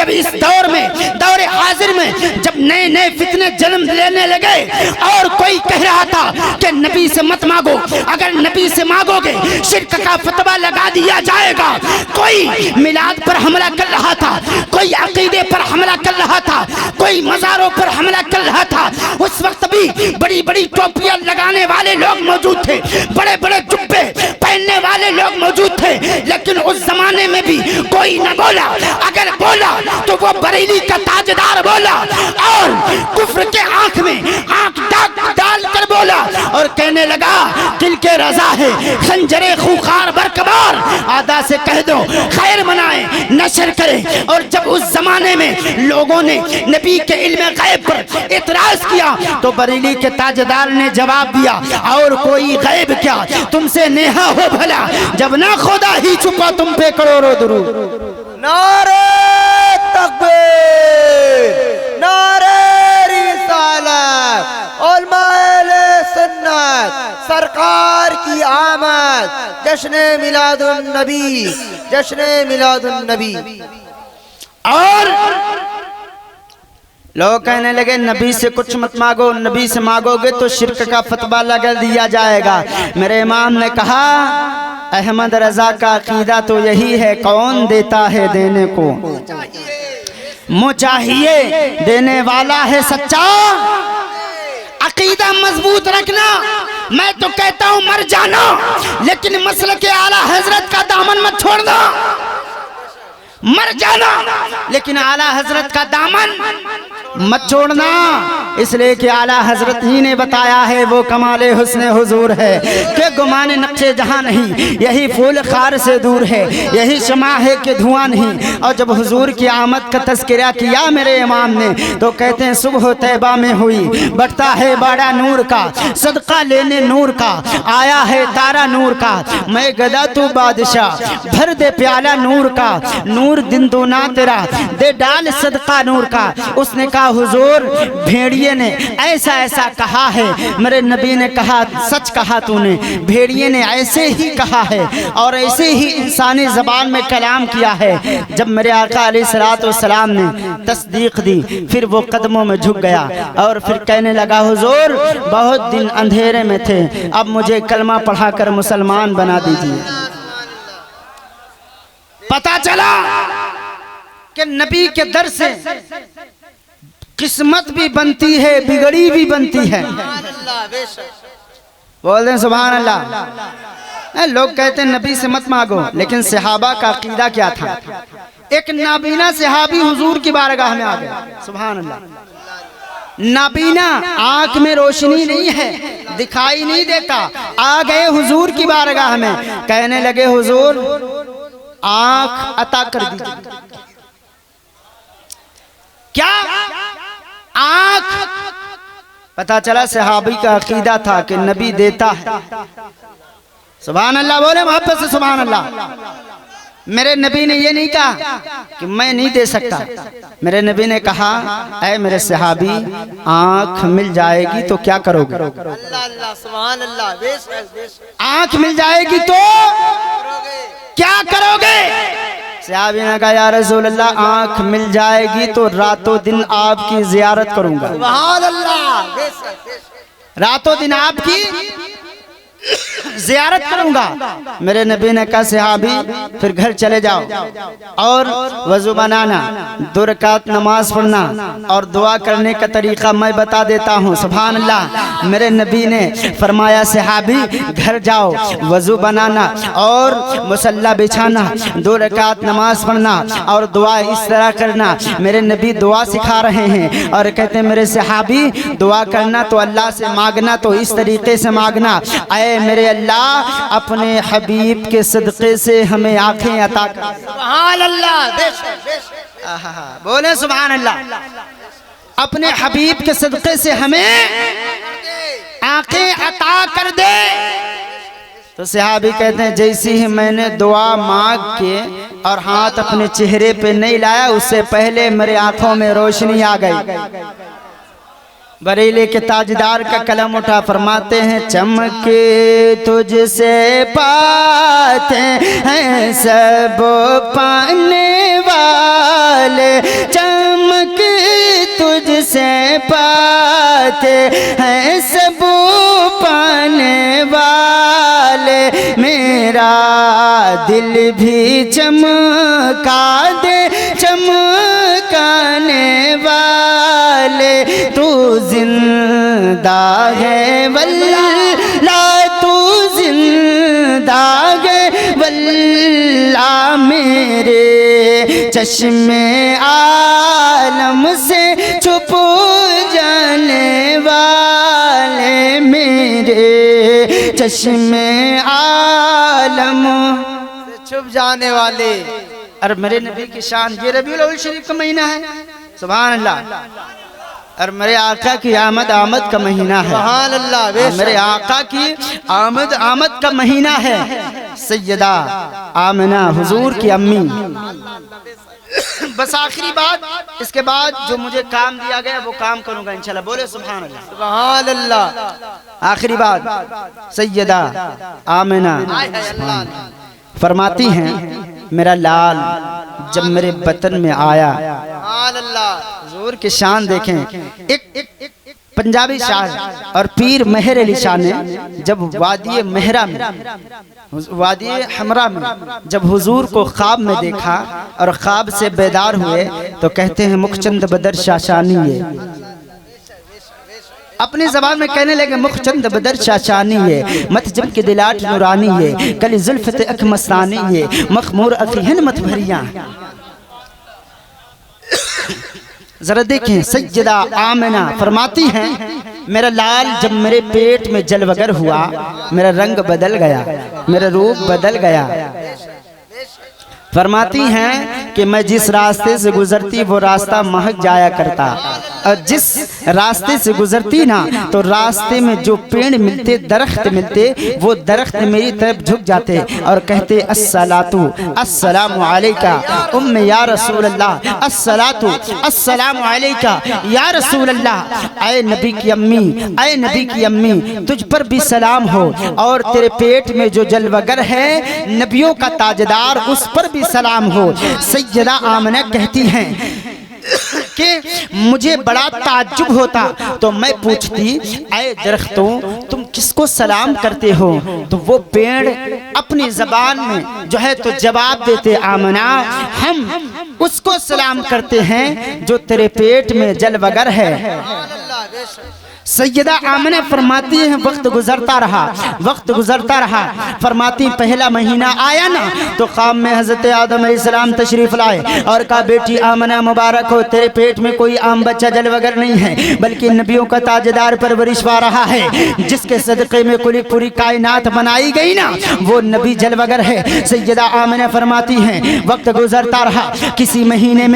جب اس دور میں دور حاضر میں جب نئے نئے فتنے جنم لینے لگے اور کوئی کہہ رہا تھا کہ نبی سے مت مانگو، اگر نبی سے مانگو گے شرک کا فتویٰ لگا دیا جائے گا، کوئی میلاد پر حملہ کر رہا تھا، کوئی عقیدے پر حملہ کر رہا تھا، کوئی مزاروں پر حملہ کر رہا تھا، اس وقت بھی بڑی بڑی ٹوپیاں لگانے والے لوگ موجود تھے، بڑے بڑے جبے پہننے والے لوگ موجود تھے، لیکن اس زمانے میں بھی کوئی نہ بولا، اگر بولا تو وہ بریلی کا تاجدار بولا اور کفر کے آنکھ میں آنکھ ڈال کر بولا اور کہنے لگا دل کے رضا ہے خنجر خوخار برکبار، آدھا سے کہہ دو خیر منائیں نشر کریں۔ اور جب اس زمانے میں لوگوں نے نبی کے علم غیب پر اعتراض کیا تو بریلی کے تاجدار نے جواب دیا اور کوئی غیب کیا، تم سے نیہا ہو بھلا، جب نہ خدا ہی چھپا تم پہ کروڑوں درود۔
نعرہ تکبیر، نعرہ رسالت، علماء اہل سنت، سرکار کی آمد، جشن میلاد النبی، جشن میلاد النبی۔
اور لوگ کہنے لگے نبی سے کچھ مت مانگو، نبی سے مانگو گے تو شرک کا فتویٰ لگا دیا جائے گا۔ میرے امام نے کہا احمد رضا کا عقیدہ تو یہی ہے، کون دیتا ہے دینے کو، مجھے دینے والا ہے سچا۔ عقیدہ مضبوط رکھنا، میں تو کہتا ہوں مر جانا، لیکن مسلک اعلیٰ حضرت کا دامن مت چھوڑنا، مر جانا لیکن اعلیٰ حضرت کا دامن مت چھوڑنا، اس لیے کہ اعلیٰ حضرت ہی نے بتایا ہے وہ کمال حسن حضور ہے کہ گمان نقش جہاں نہیں، یہی پھول خار سے دور ہے، یہی شمع ہے کہ دھواں نہیں۔ اور جب حضور کی آمد کا تذکرہ کیا میرے امام نے تو کہتے ہیں صبح طیبہ میں ہوئی، بڑھتا ہے باڑا نور کا، صدقہ لینے نور کا، آیا ہے تارا نور کا، میں گدا تو بادشاہ، بھر دے پیالہ نور کا، نور دن دونا تیرا، دے ڈال صدقہ نور کا۔ اس نے کہا حضور بھیڑیے نے ایسا ایسا کہا ہے، میرے نبی نے کہا سچ کہا تو نے، بھیڑیے نے ایسے ہی کہا ہے اور ایسے ہی انسانی زبان میں کلام کیا ہے۔ جب میرے آقا علیہ السلام نے تصدیق دی پھر وہ قدموں میں جھک گیا اور پھر کہنے لگا حضور بہت دن اندھیرے میں تھے، اب مجھے کلمہ پڑھا کر مسلمان بنا دیجیے۔ پتا چلا کہ نبی کے در سے قسمت بھی بنتی ہے، بگڑی بھی بنتی ہے۔ بول دیں سبحان اللہ۔ لوگ کہتے ہیں نبی سے مت مانگو، لیکن صحابہ کا عقیدہ کیا تھا؟ ایک نابینا صحابی حضور کی بارگاہ میں آ گیا، سبحان اللہ، نابینا، آنکھ میں روشنی نہیں ہے، دکھائی نہیں دیتا، آ گئے حضور کی بارگاہ میں، کہنے لگے حضور آنکھ عطا کر دیجیے۔ کیا آنکھ؟ پتا چلا صحابی کا عقیدہ تھا کہ نبی دیتا ہے۔ سبحان اللہ بولے محبت سے سبحان اللہ۔ میرے نبی نے یہ نہیں کہا کہ میں نہیں دے سکتا، میرے نبی نے کہا اے میرے صحابی آنکھ مل جائے گی تو کیا کرو گے؟
سبحان اللہ،
آنکھ مل جائے گی تو کیا کرو گے؟ صحابی نے کہا یا رسول اللہ آنکھ مل جائے گی تو راتوں دن آپ کی زیارت کروں گا۔
سبحان اللہ،
راتوں دن آپ کی زیارت کروں گا۔ میرے نبی نے کہا صحابی پھر گھر چلے جاؤ اور وضو بنانا، 2 رکعت نماز پڑھنا اور دعا کرنے کا طریقہ میں بتا دیتا ہوں۔ سبحان اللہ، میرے نبی نے فرمایا صحابی گھر جاؤ، وضو بنانا اور مصلی بچھانا، 2 رکعت نماز پڑھنا اور دعا اس طرح کرنا۔ میرے نبی دعا سکھا رہے ہیں اور کہتے ہیں میرے صحابی دعا کرنا تو اللہ سے مانگنا تو اس طریقے سے مانگنا، اے میرے اللہ اپنے حبیب کے صدقے سے ہمیں آنکھیں عطا کر۔
سبحان اللہ،
بولیں سبحان اللہ، اپنے حبیب کے صدقے سے ہمیں آنکھیں عطا کر دے۔ تو صحابی کہتے ہیں جیسی ہی میں نے دعا مانگ کے اور ہاتھ اپنے چہرے پہ نہیں لایا اس سے پہلے میرے آنکھوں میں روشنی آ گئی۔ بریلی کے تاجدار کا کلم اٹھا فرماتے ہیں چمکے تجھ سے پاتے ہیں سب پانے والے، والے چمک تجھ سے پاتے ہیں سب پانے والے، میرا دل بھی چمکا دے چمکانے والے، تو زندہ ہے واللہ تو زندہ ہے واللہ، میرے چشم عالم سے چھپ جانے والے، میرے چشم عالم سے چھپ جانے والے۔ اور میرے نبی کی شان، یہ ربیع الاول شریف کا مہینہ ہے، سبحان اللہ، اور میرے آقا کی آمد کا مہینہ ہے، سبحان اللہ، میرے آقا کی آمد کا مہینہ ہے، سیدہ آمنہ حضور کی امی۔ بس آخری بات، اس کے بعد جو مجھے کام دیا گیا وہ کام کروں گا انشاءاللہ، بولے سبحان اللہ، سبحان اللہ۔ آخری بات، سیدہ آمنہ فرماتی ہیں میرا لال جب میرے بطن میں آیا، حضور کی شان دیکھیں، ایک پنجابی شاعر اور پیر مہر علی شاہ نے جب وادی مہرہ میں، وادی حمرہ میں جب حضور کو خواب میں دیکھا اور خواب سے بیدار ہوئے تو کہتے ہیں مخچند بدر شاشانی ہے، اپنی زبان میں کہنے لگے مخچند بدر شاشانی ہے، متجم کے دلاٹ نورانی ہے، کلی زلفت اک مستانی ہے، مخمور اقیہن مت بھریاں۔ ذرا دیکھیں سیدہ آمنہ فرماتی ہیں میرا لال جب میرے پیٹ میں جلوگر ہوا، میرا رنگ بدل گیا، میرا روپ بدل گیا۔ فرماتی ہیں کہ میں جس راستے سے گزرتی وہ راستہ مہک جایا کرتا، اور جس راستے سے گزرتی نا تو راستے میں جو پیڑ ملتے، درخت ملتے، وہ درخت میری طرف جھک جاتے اور کہتے السلام علیکہ ام یا رسول اللہ، السلام علیکہ یا رسول اللہ، اے نبی کی امی، اے نبی کی امی تجھ پر بھی سلام ہو، اور تیرے پیٹ میں جو جلوگر ہے نبیوں کا تاجدار اس پر بھی سلام ہو۔ سیدہ آمنہ کہتی ہیں کہ مجھے بڑا تعجب ہوتا تو میں پوچھتی اے درختوں تم کس کو سلام کرتے ہو، تو وہ پیڑ اپنی زبان میں جو ہے تو جواب دیتے آمنہ ہم اس کو سلام کرتے ہیں جو تیرے پیٹ میں جلوگر ہے۔ سیدہ آمنہ فرماتی ہیں وقت گزرتا رہا، فرماتی پہلا مہینہ آیا نا تو خواب میں حضرت آدم علیہ السلام تشریف لائے اور کہا بیٹی آمنہ مبارک ہو، تیرے پیٹ میں کوئی عام بچہ جلوگر نہیں ہے بلکہ نبیوں کا تاجدار پرورش پا رہا ہے، جس کے صدقے میں پوری کائنات بنائی گئی نا وہ نبی جلوگر ہے۔ سیدہ آمنہ فرماتی ہیں وقت گزرتا رہا، کسی مہینے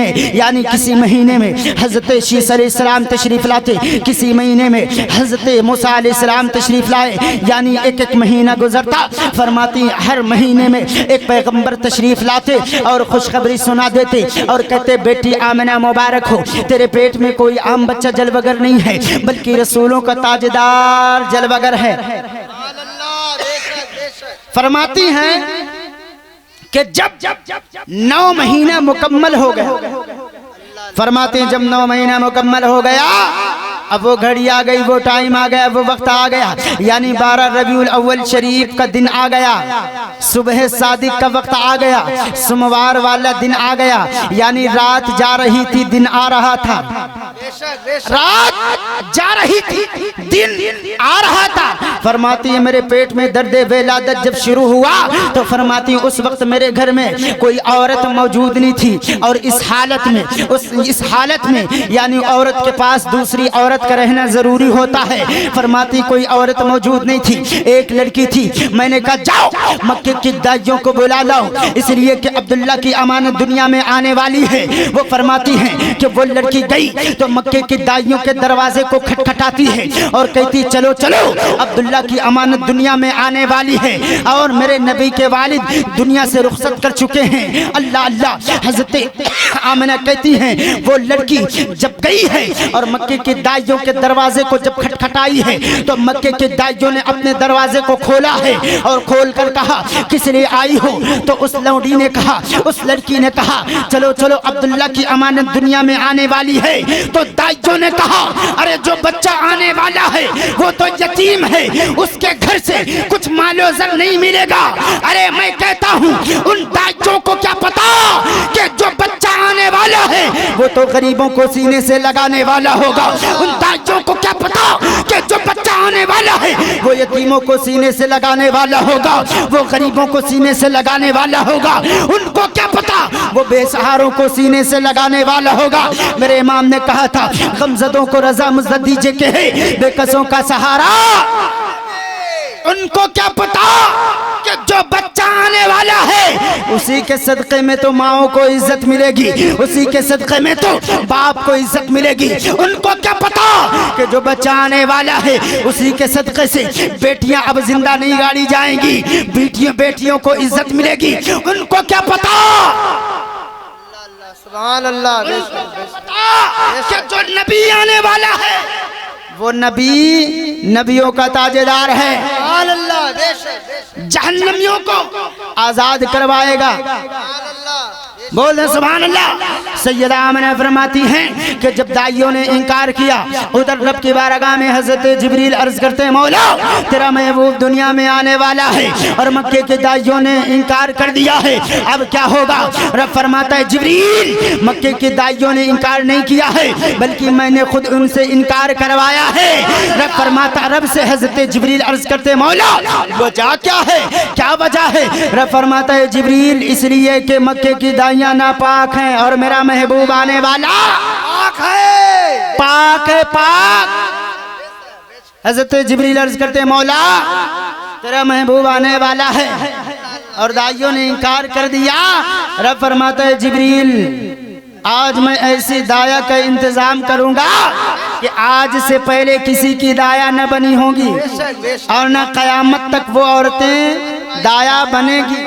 میں حضرت شیس علیہ السلام تشریف لاتے، کسی مہینے میں حضرت موسیٰ علیہ السلام تشریف لائے، یعنی ایک مہینہ گزرتا۔ فرماتی ہر مہینے میں ایک پیغمبر تشریف لاتے اور خوشخبری سنا دیتے اور کہتے بیٹی آمنہ مبارک ہو، تیرے پیٹ میں کوئی عام بچہ جلوگر نہیں ہے بلکہ رسولوں کا تاجدار جلوگر ہے۔ فرماتی ہیں کہ جب 9 مہینہ مکمل ہو گئے، فرماتے ہیں جب 9 مہینہ مکمل ہو گیا اب وہ گھڑی آ گئی، وہ ٹائم آ گیا، وہ وقت آ گیا، یعنی 12 ربیع الاول شریف کا دن آ گیا، صبح صادق کا وقت آ گیا، سوموار والا دن آ گیا، یعنی رات جا رہی تھی دن آ رہا تھا، رات جا رہی تھی دن آ رہا تھا۔ فرماتی ہے میرے پیٹ میں درد ولادت جب شروع ہوا تو فرماتی اس وقت میرے گھر میں کوئی عورت موجود نہیں تھی، اور اس حالت میں یعنی عورت کے پاس دوسری عورت کا رہنا ضروری ہوتا ہے۔ فرماتی کوئی عورت موجود نہیں تھی، ایک لڑکی تھی، میں نے کہا جاؤ مکے کی دائیوں کو بلا لاؤ، اس لیے کہ عبداللہ کی امانت دنیا میں آنے والی ہے۔ وہ فرماتی ہیں کہ وہ لڑکی گئی تو تو مکے کے دائیوں کے دروازے کو کھٹکھٹاتی ہے اور کہتی چلو چلو عبداللہ کی امانت دنیا میں آنے والی ہے اور میرے نبی کے والد دنیا سے رخصت کر چکے ہیں۔ اللہ اللہ، حضرت آمنہ کہتی ہیں وہ لڑکی جب گئی ہے اور مکے کے دائیوں کے دروازے کو جب کھٹکھٹائی ہے تو مکے کے دائیوں نے اپنے دروازے کو کھولا ہے اور کھول کر کہا کس لیے آئی ہو؟ تو اس لونڈی نے کہا، اس لڑکی نے کہا چلو چلو عبداللہ کی امانت دنیا میں آنے والی ہے۔ تو دائیوں نے کہا ارے جو بچہ آنے والا ہے وہ تو یتیم ہے، اس کے گھر سے کچھ مال و زر نہیں ملے گا۔ ارے میں کہتا ہوں ان دائیوں کو کیا پتا کہ جو بچہ آنے والا ہے وہ تو غریبوں کو سینے سے لگانے والا ہوگا۔ ان دائیوں کو کیا پتا کہ جو بچہ آنے والا ہے وہ یتیموں کو سینے سے لگانے والا ہوگا، وہ غریبوں کو سینے سے لگانے والا ہوگا۔ ان کو کیا پتا وہ بے سہاروں کو سینے سے لگانے والا ہوگا۔ میرے امام نے کہا تھا غمزدوں کو رضا مزد دیجئے کہ ہے بے کسوں کا سہارا۔ ان کو کیا پتا کہ جو بچہ آنے والا ہے اسی کے صدقے میں تو ماؤں کو عزت ملے گی، اسی کے صدقے میں تو باپ کو عزت ملے گی۔ ان کو کیا پتا کہ جو بچہ آنے والا ہے اسی کے صدقے سے بیٹیاں اب زندہ نہیں گاڑی جائیں گی، بیٹیوں کو عزت ملے گی۔ ان کو کیا پتا
سبحان اللہ،
کہ جو نبی آنے والا ہے وہ نبی نبیوں کا تاجدار ہے،
سبحان اللہ،
جہنمیوں کو آزاد کروائے گا۔ بول دیں سبحان اللہ۔ سیدہ آمنہ فرماتی ہیں کہ جب دائیوں نے انکار کیا ادھر رب کی بارگاہ میں حضرت جبریل عرض کرتے ہیں مولا تیرا محبوب دنیا میں آنے والا ہے اور مکے کے دائیوں نے انکار کر دیا ہے، اب کیا ہوگا؟ رب فرماتا ہے جبریل مکے کے دائیوں نے انکار نہیں کیا ہے بلکہ میں نے خود ان سے انکار کروایا ہے۔ رب فرماتا رب سے حضرت جبریل عرض کرتے مولا وجہ کیا ہے، کیا وجہ ہے؟ رب فرماتا ہے جبریل اس لیے کہ مکے کی دائیاں ناپاک ہیں اور میرا محبوب آنے والا پاک ہے، پاک ہے، پاک۔ حضرت جبریل عرض کرتے مولا تیرا محبوب آنے والا ہے اور دائیوں نے انکار کر دیا۔ رب فرماتا ہے جبریل آج میں ایسی دایا کا انتظام کروں گا کہ آج سے پہلے کسی کی دایا نہ بنی ہوگی اور نہ قیامت تک وہ عورتیں دایا بنے گی۔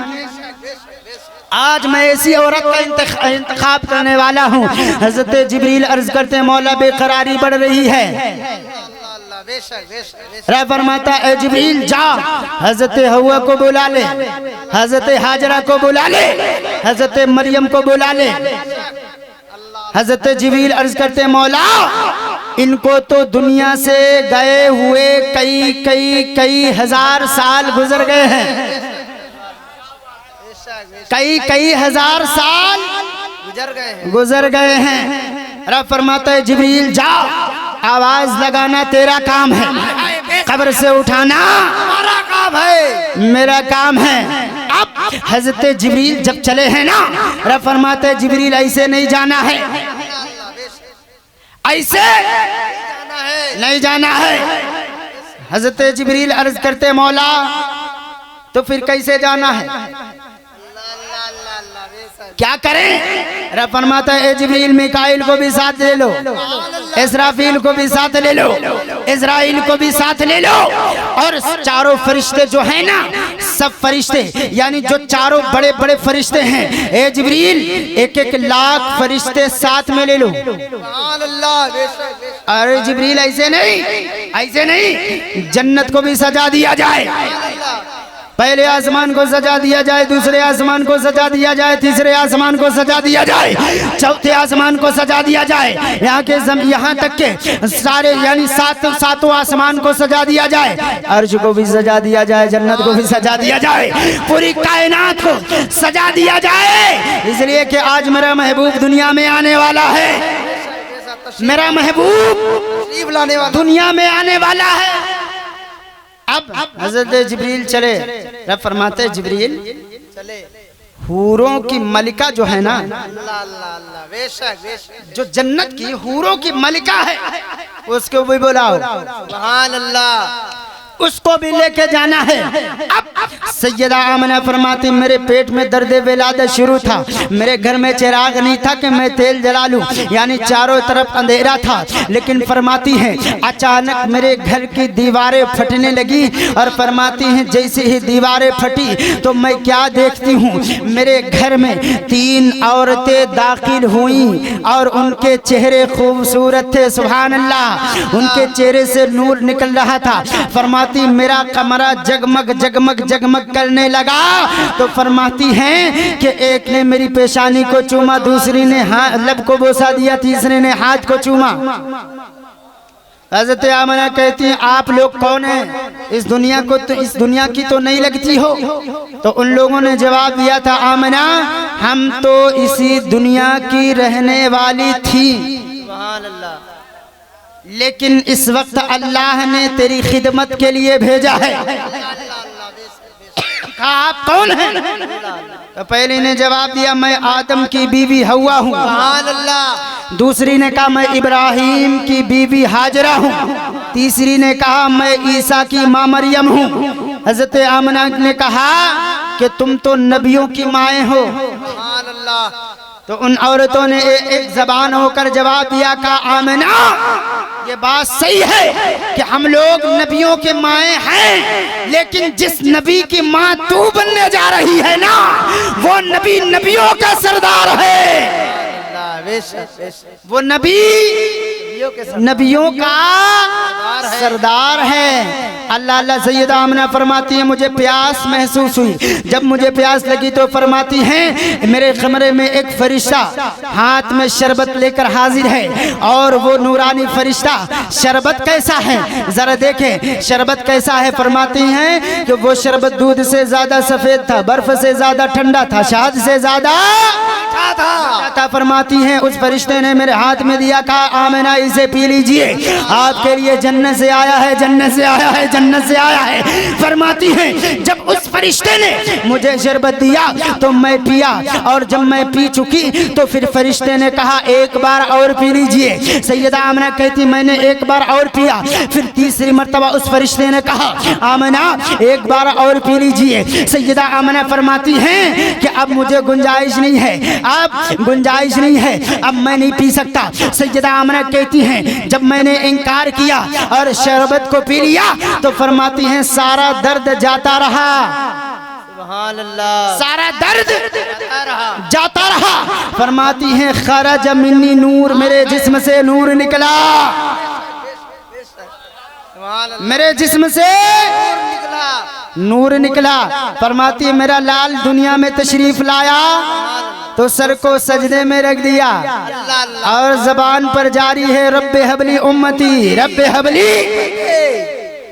آج میں ایسی عورت کا انتخاب کرنے والا ہوں۔ حضرت جبریل عرض کرتے ہیں مولا بے قراری بڑھ رہی ہے۔ رب فرماتا اے جبریل جا حضرت حوا کو بلا لے، حضرت حاجرہ کو بلا لے، حضرت مریم کو بلا لے۔ حضرت جبریل عرض کرتے مولا ان کو تو دنیا سے گئے ہوئے کئی ہزار سال گزر گئے ہیں، کئی ہزار سال گزر گئے ہیں۔ رب فرماتا ہے جبریل جا آواز لگانا تیرا کام ہے، قبر سے اٹھانا ہمارا کام ہے، میرا کام ہے۔ اب حضرت جبریل جب چلے ہیں نا رب فرماتا ہے جبریل ایسے نہیں جانا ہے، ایسے نہیں جانا ہے۔ حضرت جبریل عرض کرتے مولا تو پھر کیسے جانا ہے، کیا کریں؟ رب فرماتا ہے اے جبریل میکائیل کو بھی ساتھ لے لو، اسرافیل کو بھی ساتھ لے لو، اسرائیل کو بھی ساتھ لے لو، اور چاروں فرشتے جو ہیں نا سب فرشتے یعنی جو چاروں بڑے بڑے فرشتے ہیں اے جبریل 1 لاکھ فرشتے ساتھ میں لے لو۔ ارے جبریل ایسے نہیں، جنت کو بھی سجا دیا جائے، پہلے آسمان کو سجا دیا جائے، دوسرے آسمان کو سجا دیا جائے، تیسرے آسمان کو سجا دیا جائے، چوتھے آسمان کو سجا دیا جائے، یہاں تک کہ سارے یعنی ساتوں آسمان کو سجا دیا جائے، عرش کو بھی سجا دیا جائے، جنت کو بھی سجا دیا جائے، پوری کائنات کو سجا دیا جائے، اس لیے کہ آج میرا محبوب دنیا میں آنے والا ہے، میرا محبوب دنیا میں آنے والا ہے۔ اب حضرت جبریل چلے، رب فرماتے جبریل حوروں کی ملکہ جو ہے نا، جو جنت کی حوروں کی ملکہ ہے اس کو بھی بلاؤ،
سبحان اللہ،
اس کو بھی لے کے جانا ہے۔ اب سیدہ آمنہ فرماتی میرے پیٹ میں درد ولادت شروع تھا، میرے گھر میں چراغ نہیں تھا کہ میں تیل جلا لوں، یعنی چاروں طرف اندھیرا تھا، لیکن فرماتی ہیں اچانک میرے گھر کی دیواریں پھٹنے لگی، اور فرماتی ہیں جیسے ہی دیواریں پھٹی تو میں کیا دیکھتی ہوں، میرے گھر میں 3 عورتیں داخل ہوئیں اور ان کے چہرے خوبصورت تھے، سبحان اللہ، ان کے چہرے سے نور نکل رہا تھا۔ فرماتی میرا کمرہ جگمگ جگمگ جگمگ کرنے لگا، تو فرماتی ہیں کہ ایک نے میری پیشانی کو چوما، دوسری نے لب کو بوسا دیا، تیسرے نے ہاتھ کو چوما۔ حضرت آمنہ کہتی ہیں آپ لوگ کون ہیں، اس دنیا کی تو نہیں لگتی ہو؟ تو ان لوگوں نے جواب دیا تھا آمنہ ہم تو اسی دنیا کی رہنے والی تھی، سبحان اللہ، لیکن اس وقت اللہ نے تیری خدمت کے لیے بھیجا ہے۔ کہا آپ کون ہیں؟ تو پہلی نے جواب دیا میں آدم کی بیوی حوا ہوں، سبحان اللہ۔ دوسری نے کہا میں ابراہیم کی بیوی ہاجرہ ہوں، تیسری نے کہا میں عیسیٰ کی ماں مریم ہوں۔ حضرت آمنہ نے کہا کہ تم تو نبیوں کی مائیں ہو، سبحان اللہ۔ تو ان عورتوں نے ایک زبان ہو کر جواب دیا کہ آمنہ یہ بات صحیح ہے کہ ہم لوگ نبیوں کے مائیں ہیں، لیکن جس نبی کی ماں تو بننے جا رہی ہے نا وہ نبی نبیوں کا سردار ہے، وہ نبی نبیوں کا سردار ہے۔ اللہ اللہ سیدہ آمنہ فرماتی ہیں مجھے پیاس محسوس ہوئی، جب مجھے پیاس لگی تو فرماتی ہیں میرے کمرے میں ایک فرشتہ ہاتھ میں شربت لے کر حاضر ہے، اور وہ نورانی فرشتہ شربت کیسا ہے ذرا دیکھیں، شربت کیسا ہے؟ فرماتی ہیں کہ وہ شربت دودھ سے زیادہ سفید تھا، برف سے زیادہ ٹھنڈا تھا، شہد سے زیادہ تھا۔ فرماتی ہیں اس فرشتے نے میرے ہاتھ میں دیا، کہا آمنہ اسے پی لیجئے، آپ کے لیے جنت سے آیا ہے، جنت سے آیا ہے، جنت سے آیا ہے۔ فرماتی ہیں جب اس فرشتے نے مجھے شربت دیا تو میں پیا، اور جب میں پی چکی تو پھر فرشتے نے کہا ایک بار اور پی لیجئے۔ سیدہ آمنہ کہتی میں نے ایک بار اور پیا، پھر تیسری مرتبہ اس فرشتے نے کہا آمنہ ایک بار اور پی لیجئے۔ سیدہ آمنہ فرماتی ہیں کہ اب مجھے گنجائش نہیں ہے، اب گنجائش نہیں ہے، اب میں نہیں پی سکتا۔ سیدہ آمنہ کہتی ہیں جب میں نے انکار کیا اور شربت کو پی لیا تو فرماتی ہیں سارا درد جاتا رہا، سبحان اللہ، سارا درد جاتا رہا۔ فرماتی ہیں خرج منی نور، میرے جسم سے نور نکلا، میرے جسم سے نور نکلا۔ فرماتی ہے میرا لال دنیا میں تشریف لایا تو سر کو سجدے میں رکھ دیا، اور زبان پر جاری ہے رب حبلی امتی، رب حبلی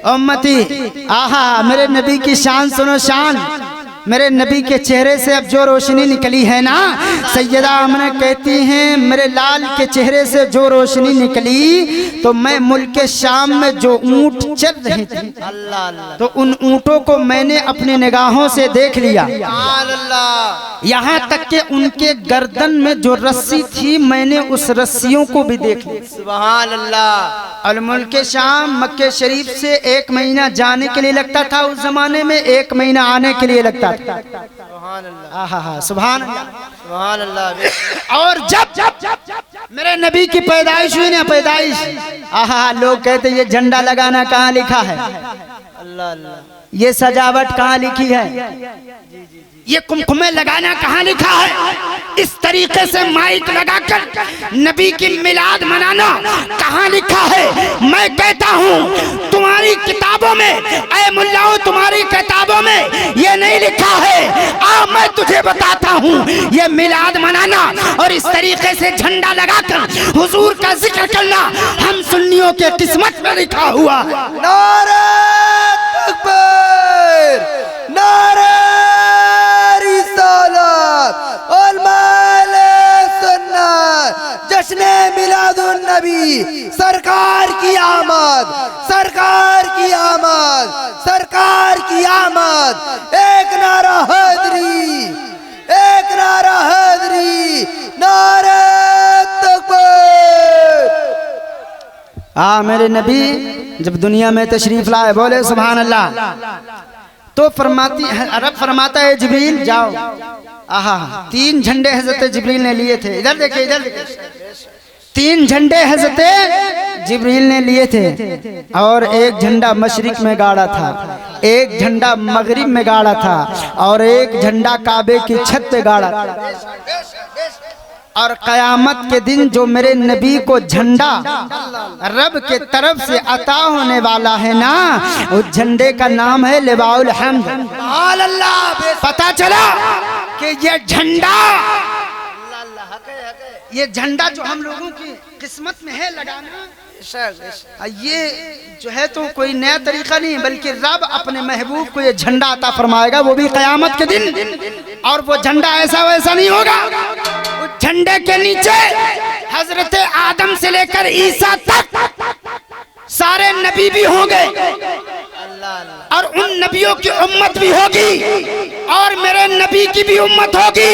امتی۔ آہا میرے نبی کی شان سنو، شان میرے نبی کے چہرے سے اب جو روشنی نکلی ہے نا، سیدہ آمنہ کہتی ہیں میرے لال کے چہرے سے جو روشنی نکلی تو میں ملک شام میں جو اونٹ چل رہے تھے تو ان اونٹوں کو میں نے اپنی نگاہوں سے دیکھ لیا، یہاں تک کہ ان کے گردن میں جو رسی تھی میں نے اس رسیوں کو بھی دیکھ لیا، سبحان اللہ۔ اور ملک شام مکہ شریف سے 1 مہینہ جانے کے لیے لگتا تھا، اس زمانے میں 1 مہینہ آنے کے لیے لگتا تھا، سبحان اللہ، سبحان اللہ، سبحان اللہ۔ اور جب میرے نبی کی پیدائش ہوئی نا، پیدائش، لوگ کہتے یہ جھنڈا لگانا کہاں لکھا ہے، یہ سجاوٹ کہاں لکھی ہے، یہ کمکمے لگانا کہاں لکھا ہے، اس طریقے سے مائک لگا کر نبی کی میلاد منانا کہاں لکھا ہے؟ میں کہتا ہوں تمہاری کتابوں میں، اے ملاؤ تمہاری کتابوں میں یہ نہیں لکھا ہے۔ میں تجھے بتاتا ہوں یہ میلاد منانا اور اس طریقے سے جھنڈا لگا کر حضور کا ذکر کرنا ہم سنیوں کے قسمت میں لکھا ہوا۔
نعرہ تکبیر، نعرہ رسالت، علماء سنت، جشن میلاد النبی، سرکار کی آمد، سرکار کی آمد، سرکار کی آمد۔ ایک نعرہ حیدری، ایک نعرہ حیدری، نعرہ تکبیر۔
میرے نبی جب دنیا میں تشریف لائے، بولے سبحان اللہ، تو رب فرماتا ہے جبریل جاؤ. آہا 3 جھنڈے حضرت جبریل نے لیے تھے. ادھر دیکھیں، ادھر دیکھیں، 3 جھنڈے حضرت جبریل نے لیے تھے، اور ایک جھنڈا مشرق میں گاڑا تھا، ایک جھنڈا مغرب میں گاڑا تھا، اور ایک جھنڈا کعبے کی چھت پہ گاڑا تھا. اور قیامت کے دن جو میرے نبی کو جھنڈا رب کے طرف سے عطا ہونے والا ہے نا، اس جھنڈے کا نام ہے لواء الحمد. پتا چلا کہ یہ جھنڈا جو ہم لوگوں کی قسمت میں ہے لگانا، یہ جو ہے تو کوئی نیا طریقہ نہیں، بلکہ رب اپنے محبوب کو یہ جھنڈا عطا فرمائے گا، وہ بھی قیامت کے دن. اور وہ جھنڈا ایسا ویسا نہیں ہوگا. اس جھنڈے کے نیچے حضرت آدم سے لے کر عیسیٰ تک سارے نبی بھی ہوں گے، اور ان نبیوں کی امت بھی ہوگی، اور میرے نبی کی بھی امت ہوگی،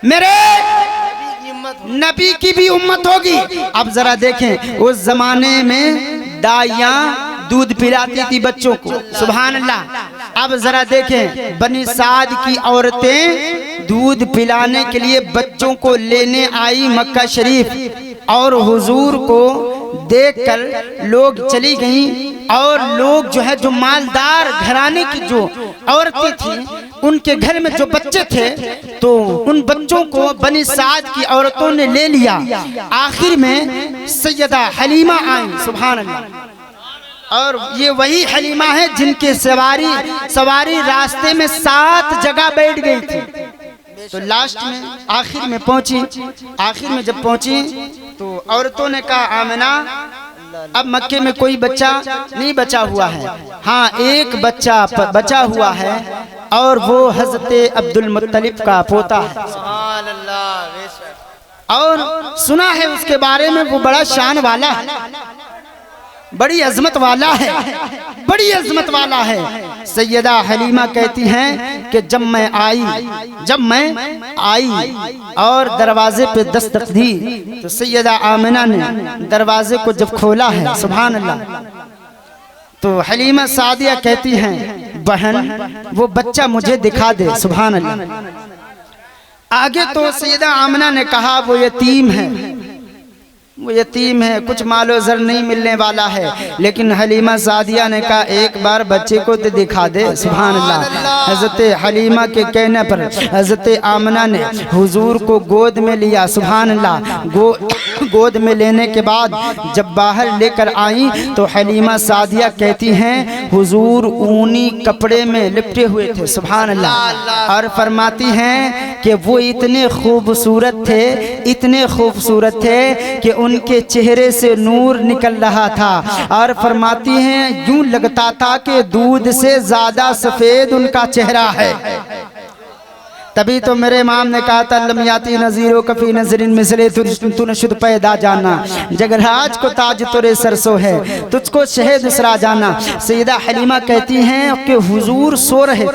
میرے نبی کی بھی امت ہوگی. اب ذرا دیکھیں، اس زمانے میں دائیاں دودھ پلاتی تھی بچوں کو، سبحان اللہ. اب ذرا دیکھیں، بنی سعد کی عورتیں دودھ پلانے کے لیے بچوں کو لینے آئی مکہ شریف، اور حضور کو دیکھ کر لوگ چلی گئیں. اور لوگ جو ہے، جو مالدار گھرانے کی جو عورتیں تھیں، ان کے گھر میں جو بچے تھے، تو ان بچوں کو بنی سعد کی عورتوں نے لے لیا. آخر میں سیدہ حلیمہ آئیں، سبحان اللہ. اور یہ وہی حلیمہ ہے جن کے سواری راستے میں 7 جگہ بیٹھ گئی تھی. تو لاسٹ میں آخر میں پہنچی. آخر میں جب پہنچی تو عورتوں نے کہا آمنہ، اب مکے میں کوئی بچہ نہیں بچا ہوا ہے، ہاں ایک بچہ بچا ہوا ہے، اور وہ حضرت عبد المطلب کا پوتا ہے. اور سنا ہے اس کے بارے میں وہ بڑا شان والا ہے، بڑی عظمت والا ہے، بڑی عظمت والا ہے. سیدہ حلیمہ کہتی ہیں کہ جب میں آئی اور دروازے پہ دستک دی، تو سیدہ آمنہ نے دروازے کو جب کھولا ہے، سبحان اللہ، تو حلیمہ سعدیہ کہتی ہیں بہن وہ بچہ مجھے دکھا دے، سبحان اللہ. آگے تو سیدہ آمنہ نے کہا وہ یتیم ہے، وہ یتیم ہے، کچھ مال و زر نہیں ملنے والا ہے. لیکن حلیمہ سعدیہ نے کہا ایک بار بچے کو تو دکھا دے، سبحان اللہ. حضرت حلیمہ کے کہنے پر حضرت آمنہ نے حضور کو گود میں لیا، سبحان اللہ. گود میں لینے کے بعد جب باہر لے کر آئیں تو حلیمہ سعدیہ کہتی ہیں حضور اونی کپڑے میں لپٹے ہوئے تھے، سبحان اللہ. اور فرماتی ہیں کہ وہ اتنے خوبصورت تھے، اتنے خوبصورت تھے کہ ان کے چہرے سے نور نکل رہا تھا. اور فرماتی ہیں یوں لگتا تھا کہ دودھ سے زیادہ سفید ان کا چہرہ ہے. تبھی تو میرے امام نے کہا تھا لم یاتی نظیرو کفی نظرین مثلے تو نشد پیدا جانا، جگرہاج کو تاج تورے سرسو ہے، تجھ کو شہد اسرا جانا. سیدہ حلیمہ کہتی ہیں کہ حضور سو رہے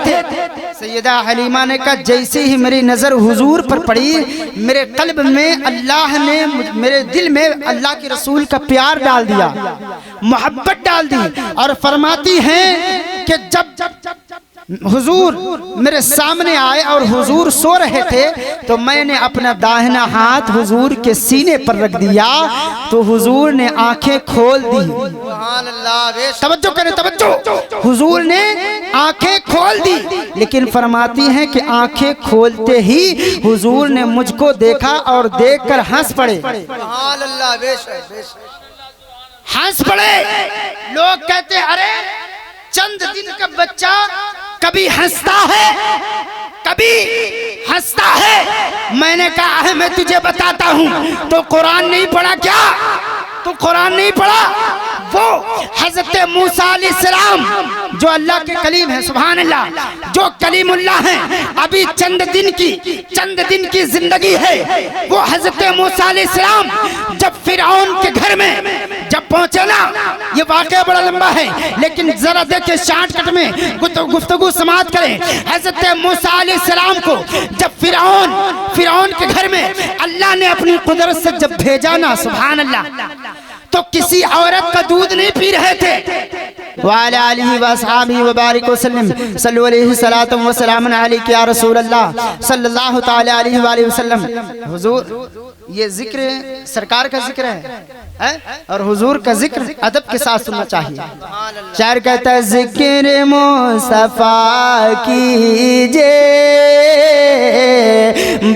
تھے. سیدہ حلیمہ نے کہا جیسے ہی میری نظر حضور پر پڑی، میرے قلب میں اللہ نے، میرے دل میں اللہ کے رسول کا پیار ڈال دیا، محبت ڈال دی. اور فرماتی ہیں کہ جب حضور میرے سامنے آئے اور حضور سو رہے تھے تو میں نے اپنا داہنا ہاتھ حضور کے سینے پر رکھ دیا تو حضور نے آنکھیں کھول دی. توجہ کریں، توجہ. حضور نے آنکھیں کھول دی، لیکن فرماتی ہیں کہ آنکھیں کھولتے ہی حضور نے مجھ کو دیکھا اور دیکھ کر ہنس پڑے. ہنس پڑے. لوگ کہتے ارے چند دن کا بچہ کبھی ہنستا ہے کبھی ہنستا ہے. میں نے کہا میں تجھے بتاتا ہوں، تو قرآن نہیں پڑھا کیا؟ تو قرآن نہیں پڑھا؟ وہ حضرت موسیٰ علیہ السلام جو اللہ کے کلیم ہیں، سبحان اللہ، جو کلیم اللہ ہیں، ابھی چند دن کی زندگی ہے، وہ حضرت موسیٰ علیہ السلام جب فرعون کے گھر میں جب پہنچے نا، یہ واقعہ بڑا لمبا ہے لیکن ذرا دیکھیں شارٹ کٹ میں گفتگو سماعت کریں۔ حضرت موسیٰ علیہ السلام کو جب فرعون کے گھر میں اللہ نے اپنی قدرت سے جب بھیجا نا، سبحان اللہ، تو کسی عورت کا دودھ نہیں پی رہے تھے۔ وعلی آلہ وصحابہ وبارک وسلم، صلو علیہ الصلاۃ والسلام علیک یا رسول اللہ صلی اللہ تعالی علیہ وآلہ وسلم۔ حضور، یہ ذکر سرکار کا ذکر ہے اور حضور کا ذکر ادب کے ساتھ سننا چاہیے۔ شاعر کہتا ہے ذکر مصطفیٰ کیجئے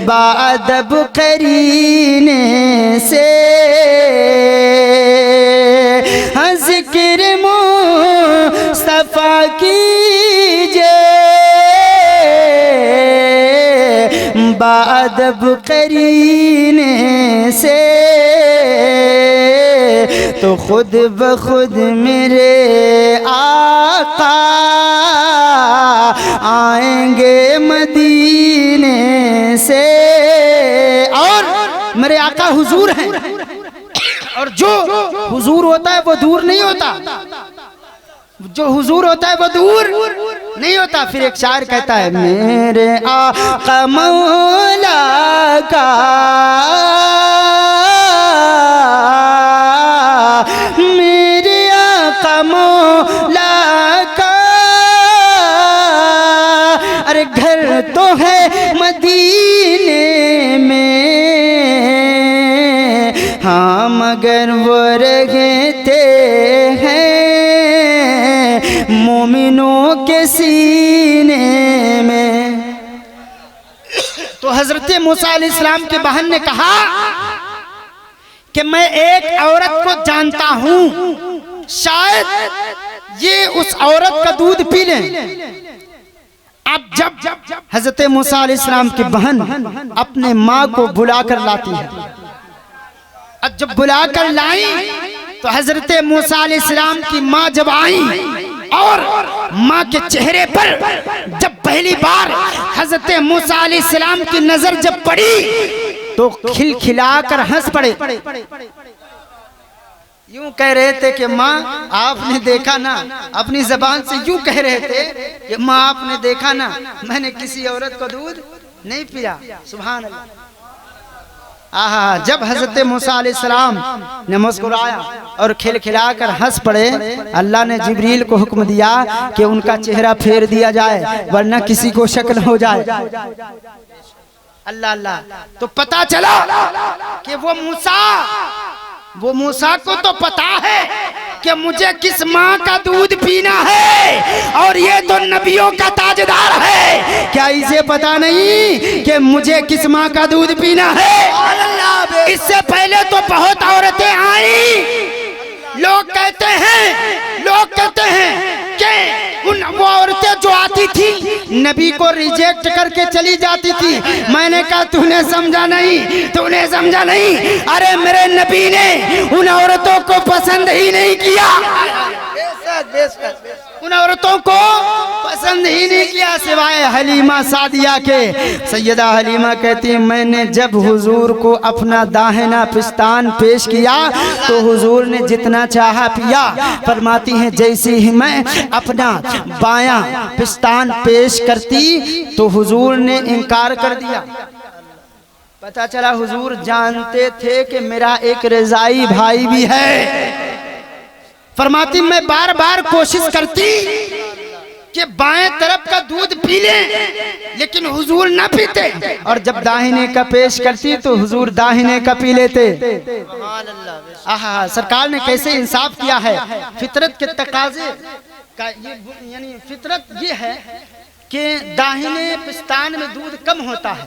بادب قرینے سے، ذکر مصطفیٰ کیجئے بادب قرینے سے، تو خود بخود میرے آقا آئیں گے مدینے سے۔ اور میرے آقا حضور ہیں، اور جو حضور ہوتا ہے وہ دور نہیں ہوتا، جو حضور ہوتا ہے وہ دور نہیں ہوتا۔ پھر ایک شاعر کہتا ہے میرے آقا مولا کا میرے آقا مولا کا، ارے گھر تو ہے مدینے میں، ہاں مگر وہ رہتے ہیں مومنوں کے سینے میں۔ تو حضرت موسیٰ علیہ السلام کے بہن نے کہا کہ میں ایک عورت کو جانتا ہوں، شاید یہ اس عورت کا دودھ پی لیں۔ اب جب حضرت موسیٰ علیہ السلام کی بہن اپنے ماں کو بلا کر لاتی ہے، اب جب بلا کر لائیں تو حضرت موسیٰ علیہ السلام کی ماں جب آئیں اور ماں کے چہرے پر جب پہلی بار حضرت موسیٰ علیہ السلام کی نظر جب پڑی تو کھلکھلا کر ہنس پڑے، یوں کہہ رہے تھے کہ ماں آپ نے دیکھا نا، اپنی زبان سے یوں کہہ رہے تھے کہ ماں آپ نے دیکھا نا میں نے کسی عورت کو دودھ نہیں پیا۔ سبحان اللہ۔ جب حضرت موسیٰ علیہ السلام نے مسکرایا اور کھلکھلا کر ہنس پڑے، اللہ نے جبریل کو حکم دیا کہ ان کا چہرہ پھیر دیا جائے ورنہ کسی کو شک نہ ہو جائے۔ اللہ اللہ، تو پتا چلا کہ وہ موسیٰ کو تو پتا ہے کہ مجھے کس ماں کا دودھ پینا ہے، اور یہ تو نبیوں کا تاجدار ہے، کیا اسے پتا نہیں کہ مجھے کس ماں کا دودھ پینا ہے؟ اس سے پہلے تو بہت عورتیں آئیں، لوگ کہتے ہیں کہ وہ عورتیں جو آتی تھی نبی کو ریجیکٹ کر کے چلی جاتی تھی۔ میں نے کہا تو نے سمجھا نہیں، ارے میرے نبی نے ان عورتوں کو پسند ہی نہیں کیا، ان عورتوں کو پسند ہی نہیں کیا سوائے حلیمہ سعدیہ کے۔ سیدہ حلیمہ کہتی میں نے جب حضور کو اپنا داہنا پستان پیش کیا تو حضور نے جتنا چاہا پیا۔ فرماتی ہیں جیسے ہی میں اپنا بایاں پستان پیش کرتی تو حضور نے انکار کر دیا۔ پتہ چلا حضور جانتے تھے کہ میرا ایک رضائی بھائی بھی ہے۔ فرماتی میں بار بار کوشش کرتی کہ بائیں طرف کا دودھ پی لیں لیکن حضور نہ پیتے، اور جب داہنے کا پیش کرتی تو حضور داہنے کا پی لیتے۔ سرکار نے کیسے انصاف کیا ہے۔ فطرت کے تقاضے کا یعنی فطرت یہ ہے کہ داہنے پستان میں دودھ کم ہوتا ہے،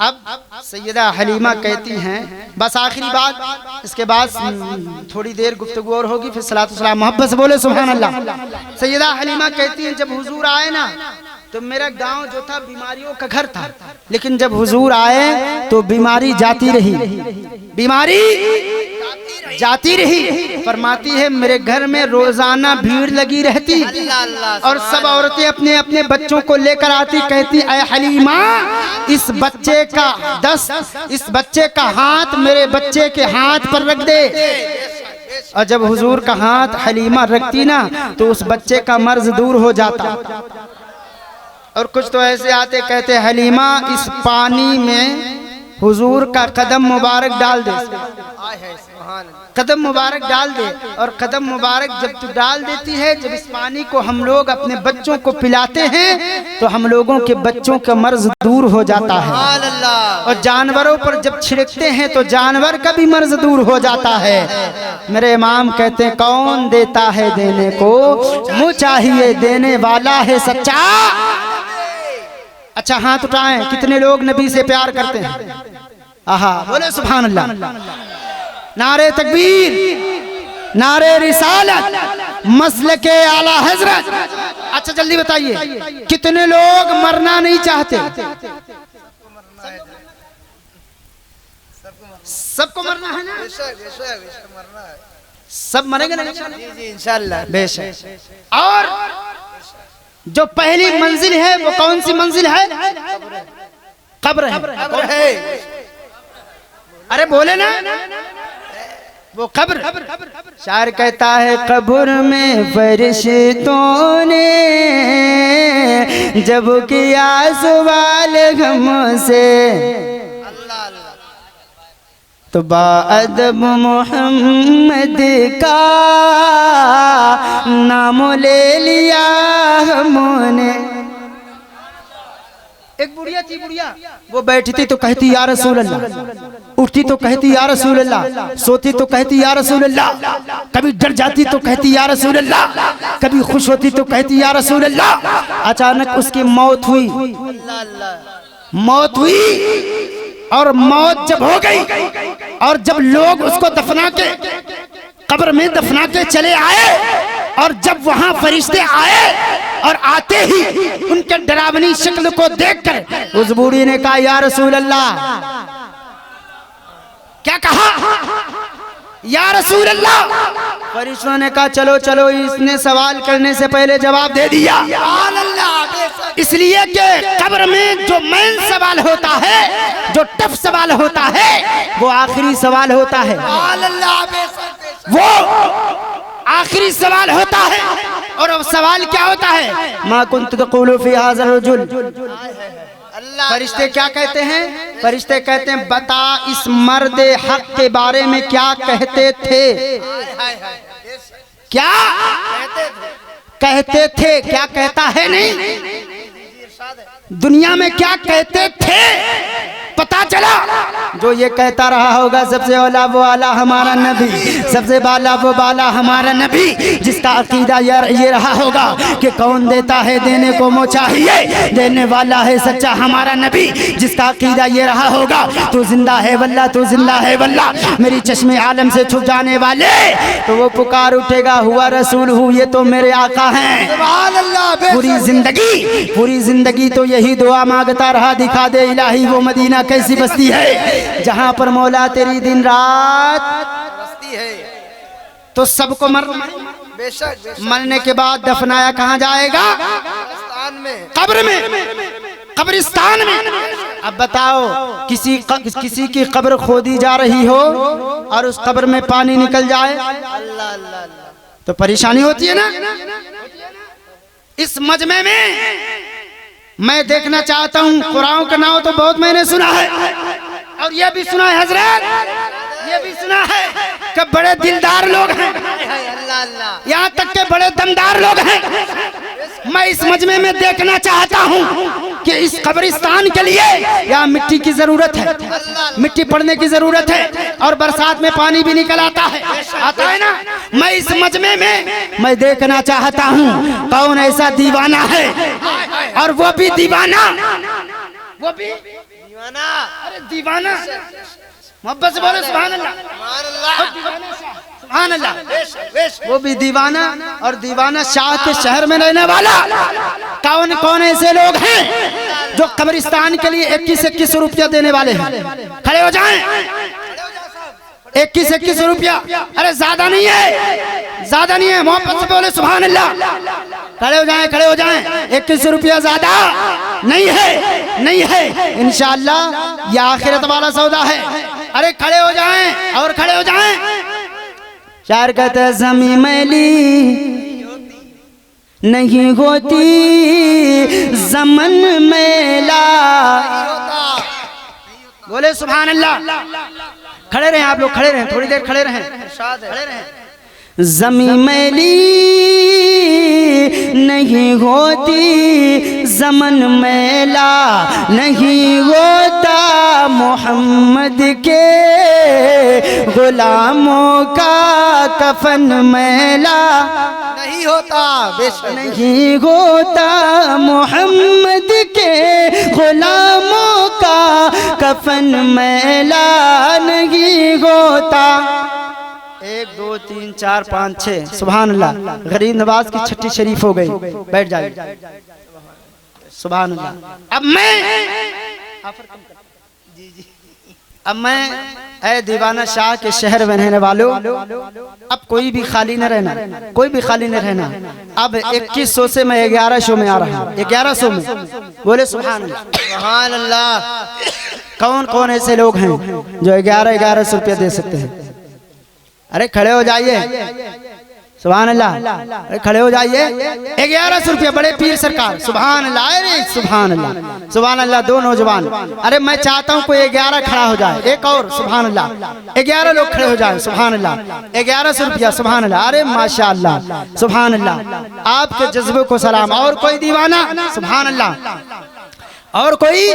اب سیدہ حلیمہ کہتی ہیں، بس آخری بات، اس کے بعد تھوڑی دیر گفتگو اور ہوگی، پھر صلاۃ و سلام، محبت سے بولے سبحان اللہ۔ سیدہ حلیمہ کہتی ہیں جب حضور آئے نا تو میرا گاؤں جو تھا بیماریوں کا گھر تھا، لیکن جب حضور آئے تو بیماری جاتی رہی، بیماری جاتی رہی۔ فرماتی ہے میرے گھر میں روزانہ بھیڑ لگی رہتی اور سب عورتیں اپنے اپنے بچوں کو لے کر آتی، کہتی اے حلیمہ اس بچے کا اس بچے کا ہاتھ میرے بچے کے ہاتھ پر رکھ دے۔ اور جب حضور کا ہاتھ حلیمہ رکھتی نا تو اس بچے کا مرض دور ہو جاتا۔ اور کچھ تو ایسے آتے کہتے حلیمہ اس پانی میں حضور کا قدم مبارک ڈال دے، قدم مبارک ڈال دے۔ اور قدم مبارک جب تو ڈال دیتی ہے، جب اس پانی کو ہم لوگ اپنے بچوں کو پلاتے ہیں تو ہم لوگوں کے بچوں کا مرض دور ہو جاتا ہے۔ اور جانوروں پر جب چھڑکتے ہیں تو جانور کا بھی مرض دور ہو جاتا ہے۔ میرے امام کہتے ہیں کون دیتا ہے دینے کو، منہ چاہیے دینے والا ہے سچا۔ اچھا ہاتھ اٹھائیں، کتنے لوگ نبی سے پیار کرتے ہیں؟ آہا بولے سبحان اللہ۔ نعرہ تکبیر، نعرہ رسالت، مسلک اعلیٰ حضرت۔ اچھا جلدی بتائیے کتنے لوگ مرنا نہیں چاہتے؟ سب کو مرنا ہے نا؟ سب مریں گے نا انشاءاللہ؟ بے شک۔ اور جو پہلی منزل ہے وہ کون سی منزل ہے؟ قبر ہے۔ ارے بولے نا وہ قبر۔ شاعر کہتا ہے قبر میں فرشتوں نے جب کیا سوال غم سے تو باادب محمد کا نام لے لیا ہم نے۔ ایک بڑھیا تھی، بڑھیا وہ بیٹھتی تو کہتی یا رسول اللہ، اٹھتی تو کہتی یا رسول اللہ، سوتی تو کہتی یا رسول اللہ، کبھی ڈر جاتی تو کہتی یا رسول اللہ، کبھی خوش ہوتی تو کہتی یا رسول اللہ۔ اچانک اس کی موت ہوئی، موت ہوئی، اور موت جب ہو گئی اور جب لوگ اس کو دفنا کے قبر میں دفنا کے چلے آئے، اور جب وہاں فرشتے آئے اور آتے ہی ان کے ڈراونی شکل کو دیکھ کر اس بوڑھی نے کہا یا رسول اللہ، کیا کہا؟ یا رسول اللہ۔ فرشتوں نے کہا چلو چلو، اس نے سوال کرنے سے پہلے جواب دے دیا۔ اس لیے کہ قبر میں جو مین سوال ہوتا ہے، جو ٹف سوال ہوتا ہے، وہ آخری سوال ہوتا ہے، وہ آخری سوال ہوتا ہے۔ اور سوال کیا ہوتا ہے؟ ما کنت تقول فی ھذا الرجل۔ فرشتے کیا کہتے ہیں؟ فرشتے کہتے ہیں بتا اس مرد حق کے بارے میں کیا کہتے تھے؟ کیا کہتے تھے؟ کیا کہتا ہے نہیں، دنیا میں کیا کہتے تھے؟ پتا چلا جو یہ کہتا رہا ہوگا سب سے اولا وہ اعلیٰ ہمارا نبی، سب سے بالا وہ بالا ہمارا نبی، جس کا عقیدہ یہ رہا ہوگا کہ کون دیتا ہے دینے کو منہ چاہیے دینے والا ہے سچا ہمارا نبی، جس کا عقیدہ یہ رہا ہوگا تو زندہ ہے واللہ، تو زندہ ہے واللہ، میری چشم عالم سے چھپ جانے والے، تو وہ پکار اٹھے گا ہوا رسول ہوں، یہ تو میرے آقا ہیں۔ پوری زندگی تو یہی دعا مانگتا رہا، دکھا دے الہی وہ مدینہ کیسی بستی ہے جہاں پر مولا تیری دن رات بستی ہے۔ تو سب کو مرنے کے بعد دفنایا کہاں جائے گا؟ قبر میں، قبرستان میں۔ اب بتاؤ کسی کی قبر کھودی جا رہی ہو اور اس قبر میں پانی نکل جائے تو پریشانی ہوتی ہے نا۔ اس مجمع میں دیکھنا چاہتا ہوں، قرآن کا نام تو بہت میں نے سنا ہے، اور یہ بھی سنا ہے حضرت، یہ بھی سنا ہے کہ بڑے دلدار لوگ ہیں، یہاں تک کہ بڑے دمدار لوگ ہیں۔ میں اس مجمع میں دیکھنا چاہتا ہوں کہ اس قبرستان کے لیے یہاں مٹی کی ضرورت ہے، مٹی پڑنے کی ضرورت ہے، اور برسات میں پانی بھی نکل آتا ہے نا۔ میں اس مجمع میں دیکھنا چاہتا ہوں کون ایسا دیوانہ ہے، اور وہ بھی دیوانہ وہ بھی
دیوانہ
ارے دیوانہ محبت سے بولے سبحان اللہ سبحان اللہ وہ بھی دیوانہ اور دیوانہ شاہ کے شہر میں رہنے والا کون کون ایسے لوگ ہیں جو قبرستان کے لیے 21 روپیہ دینے والے ہیں کھڑے ہو جائیں 21 روپیہ ارے زیادہ نہیں ہے محبت سے بولے سبحان اللہ کھڑے ہو جائیں 21 روپیہ زیادہ نہیں ہے انشاءاللہ یہ آخرت والا سودا ہے ارے کھڑے ہو جائیں اور کھڑے ہو جائیں شاعر کہتے ہیں زمین میلی نہیں ہوتی زمن میلا بولے سبحان اللہ کھڑے رہیں آپ لوگ کھڑے رہیں تھوڑی دیر کھڑے رہیں زمین میلی نہیں ہوتی زمن میلا نہیں ہوتا محمد کے غلاموں کا کفن میلا
نہیں ہوتا
نہیں ہوتا محمد کے غلاموں کا کفن میلا نہیں ہوتا 1 2 3 4 5 6 سبحان اللہ غریب نواز کی چھٹی شریف ہو گئی بیٹھ جائے سبحان اللہ اب میں اے دیوانہ شاہ کے شہر میں رہنے والوں اب کوئی بھی خالی نہ رہنا اب 2100 سے میں 1100 میں آ رہا ہوں 1100 میں بولے سبحان اللہ کون کون ایسے لوگ ہیں جو 1100 روپیہ دے سکتے ہیں ارے کھڑے ہو جائیے سبحان اللہ ارے کھڑے ہو جائیے 1100 روپیہ بڑے پیر سرکار سبحان اللہ سبحان اللہ دو نوجوان ارے میں چاہتا ہوں کوئی 11 کھڑا ہو جائے ایک اور سبحان اللہ 11 لوگ کھڑے ہو جائیں سبحان اللہ 1100 روپیہ سبحان اللہ ارے ماشاءاللہ سبحان اللہ آپ کے جذبے کو سلام اور کوئی دیوانہ سبحان اللہ اور کوئی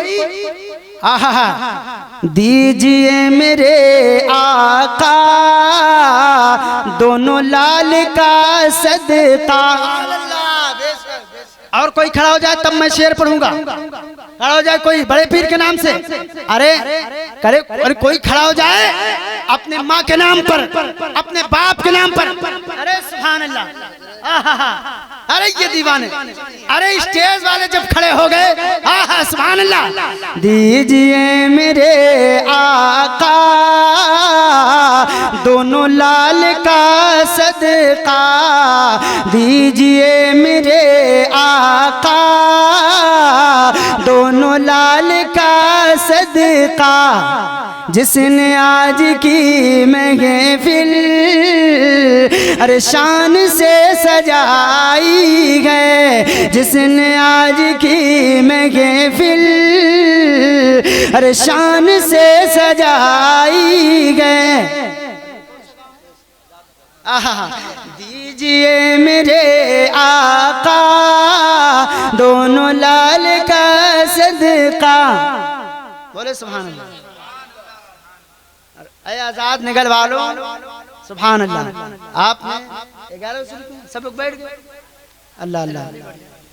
دیجئے میرے آقا دونوں لال کا صدقہ اور کوئی کھڑا ہو جائے تب میں شعر پڑھوں گا کھڑا ہو جائے کوئی بڑے پیر کے نام سے ارے کوئی کھڑا ہو جائے اپنے ماں کے نام پر اپنے باپ کے نام پر ارے سبحان اللہ ارے یہ دیوانے ارے اسٹیج والے جب کھڑے ہو گئے سبحان اللہ دیجئے میرے آقا دونوں لال کا صدقہ دیجئے میرے آقا دونوں لال کا صدقہ جس نے آج کی محفل ارے شان سے سجائی ہے جس نے آج کی محفل ارے شان سے سجائی ہے دیجئے میرے آقا دونوں لال کا صدقہ بولے سبحان اللہ اے آزاد نگل والوں سبحان اللہ آپ نے 11 سب لوگ بیٹھ گئے اللہ اللہ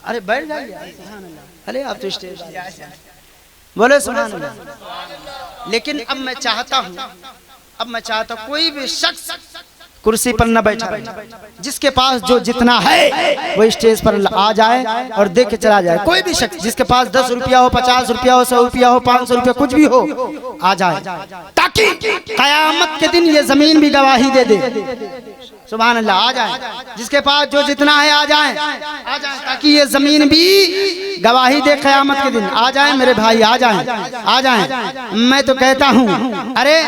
ارے بیٹھ جائیے سبحان اللہ ارے آپ تو اسٹیج بولے سبحان اللہ لیکن اب میں چاہتا ہوں کوئی بھی شخص کرسی پر نہ بیٹھا جس کے پاس جو جتنا ہے وہ اسٹیج پر آ جائے اور دے کے چلا جائے کوئی بھی شخص جس کے پاس 10 روپیہ ہو 50 روپیہ ہو 100 روپیہ ہو 500 روپیہ کچھ بھی ہو آ جائے تاکہ قیامت کے دن یہ زمین بھی گواہی دے دے سبحان اللہ آ جائیں جس کے پاس جو جتنا ہے آ جائیں تاکہ یہ زمین بھی گواہی دے قیامت کے دن آ جائیں میرے بھائی آ جائیں میں تو کہتا ہوں ارے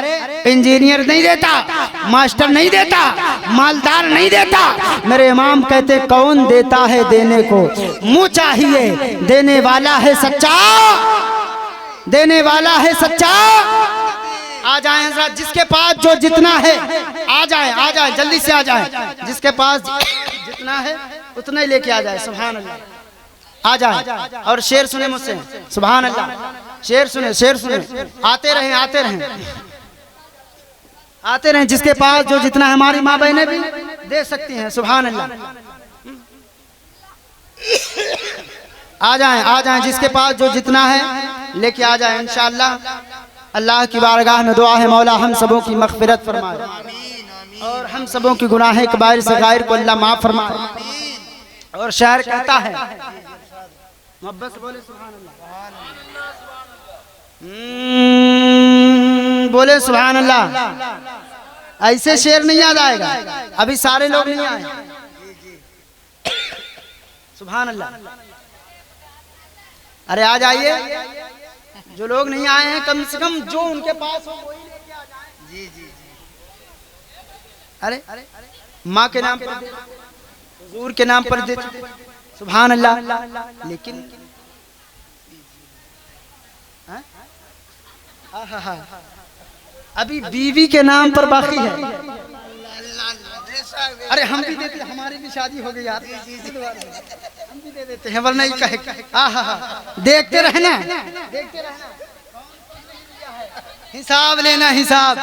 انجینئر نہیں دیتا ماسٹر نہیں دیتا مالدار نہیں دیتا میرے امام کہتے کون دیتا ہے دینے کو منہ چاہیے دینے والا ہے سچا آ جائیں حضرات جس کے پاس جو جتنا ہے آ جائیں جلدی سے آ جائیں جس کے پاس جتنا ہے اتنا ہی لے کے آ جائے سبحان اللہ آ جائیں اور شعر سنیں مجھ سے سبحان اللہ شعر سنیں آتے رہیں جس کے پاس جو جتنا ہے ہماری ماں بہنیں بھی دے سکتی ہیں سبحان اللہ آ جائیں جس کے پاس جو جتنا ہے لے کے آ جائیں انشاءاللہ. اللہ کی بارگاہ میں دعا ہے مولا ہم سبوں کی مغفرت فرمائے اور ہم سبوں کی گناہ کبائر صغائر کو اللہ معاف فرمائے. اور شاعر کہتا ہے محبت سے بولے سبحان اللہ. بولے سبحان اللہ. ایسے شعر نہیں یاد آئے گا, ابھی سارے لوگ نہیں آئے. سبحان اللہ. ارے آ جائیے, جو لوگ نہیں آئے ہیں کم سے کم جو ان کے پاس ہو وہی لے کے آ جائیں. ارے ماں کے نام پر دے, حضور کے نام پر دے, سبحان اللہ. لیکن ابھی بیوی کے نام پر باقی ہے. ارے ہم بھی دیتے, ہماری بھی شادی ہو گئی یار, ہم بھی دے دیتے ہیں ورنہ ہی کہے. دیکھتے رہنا, حساب لینا حساب.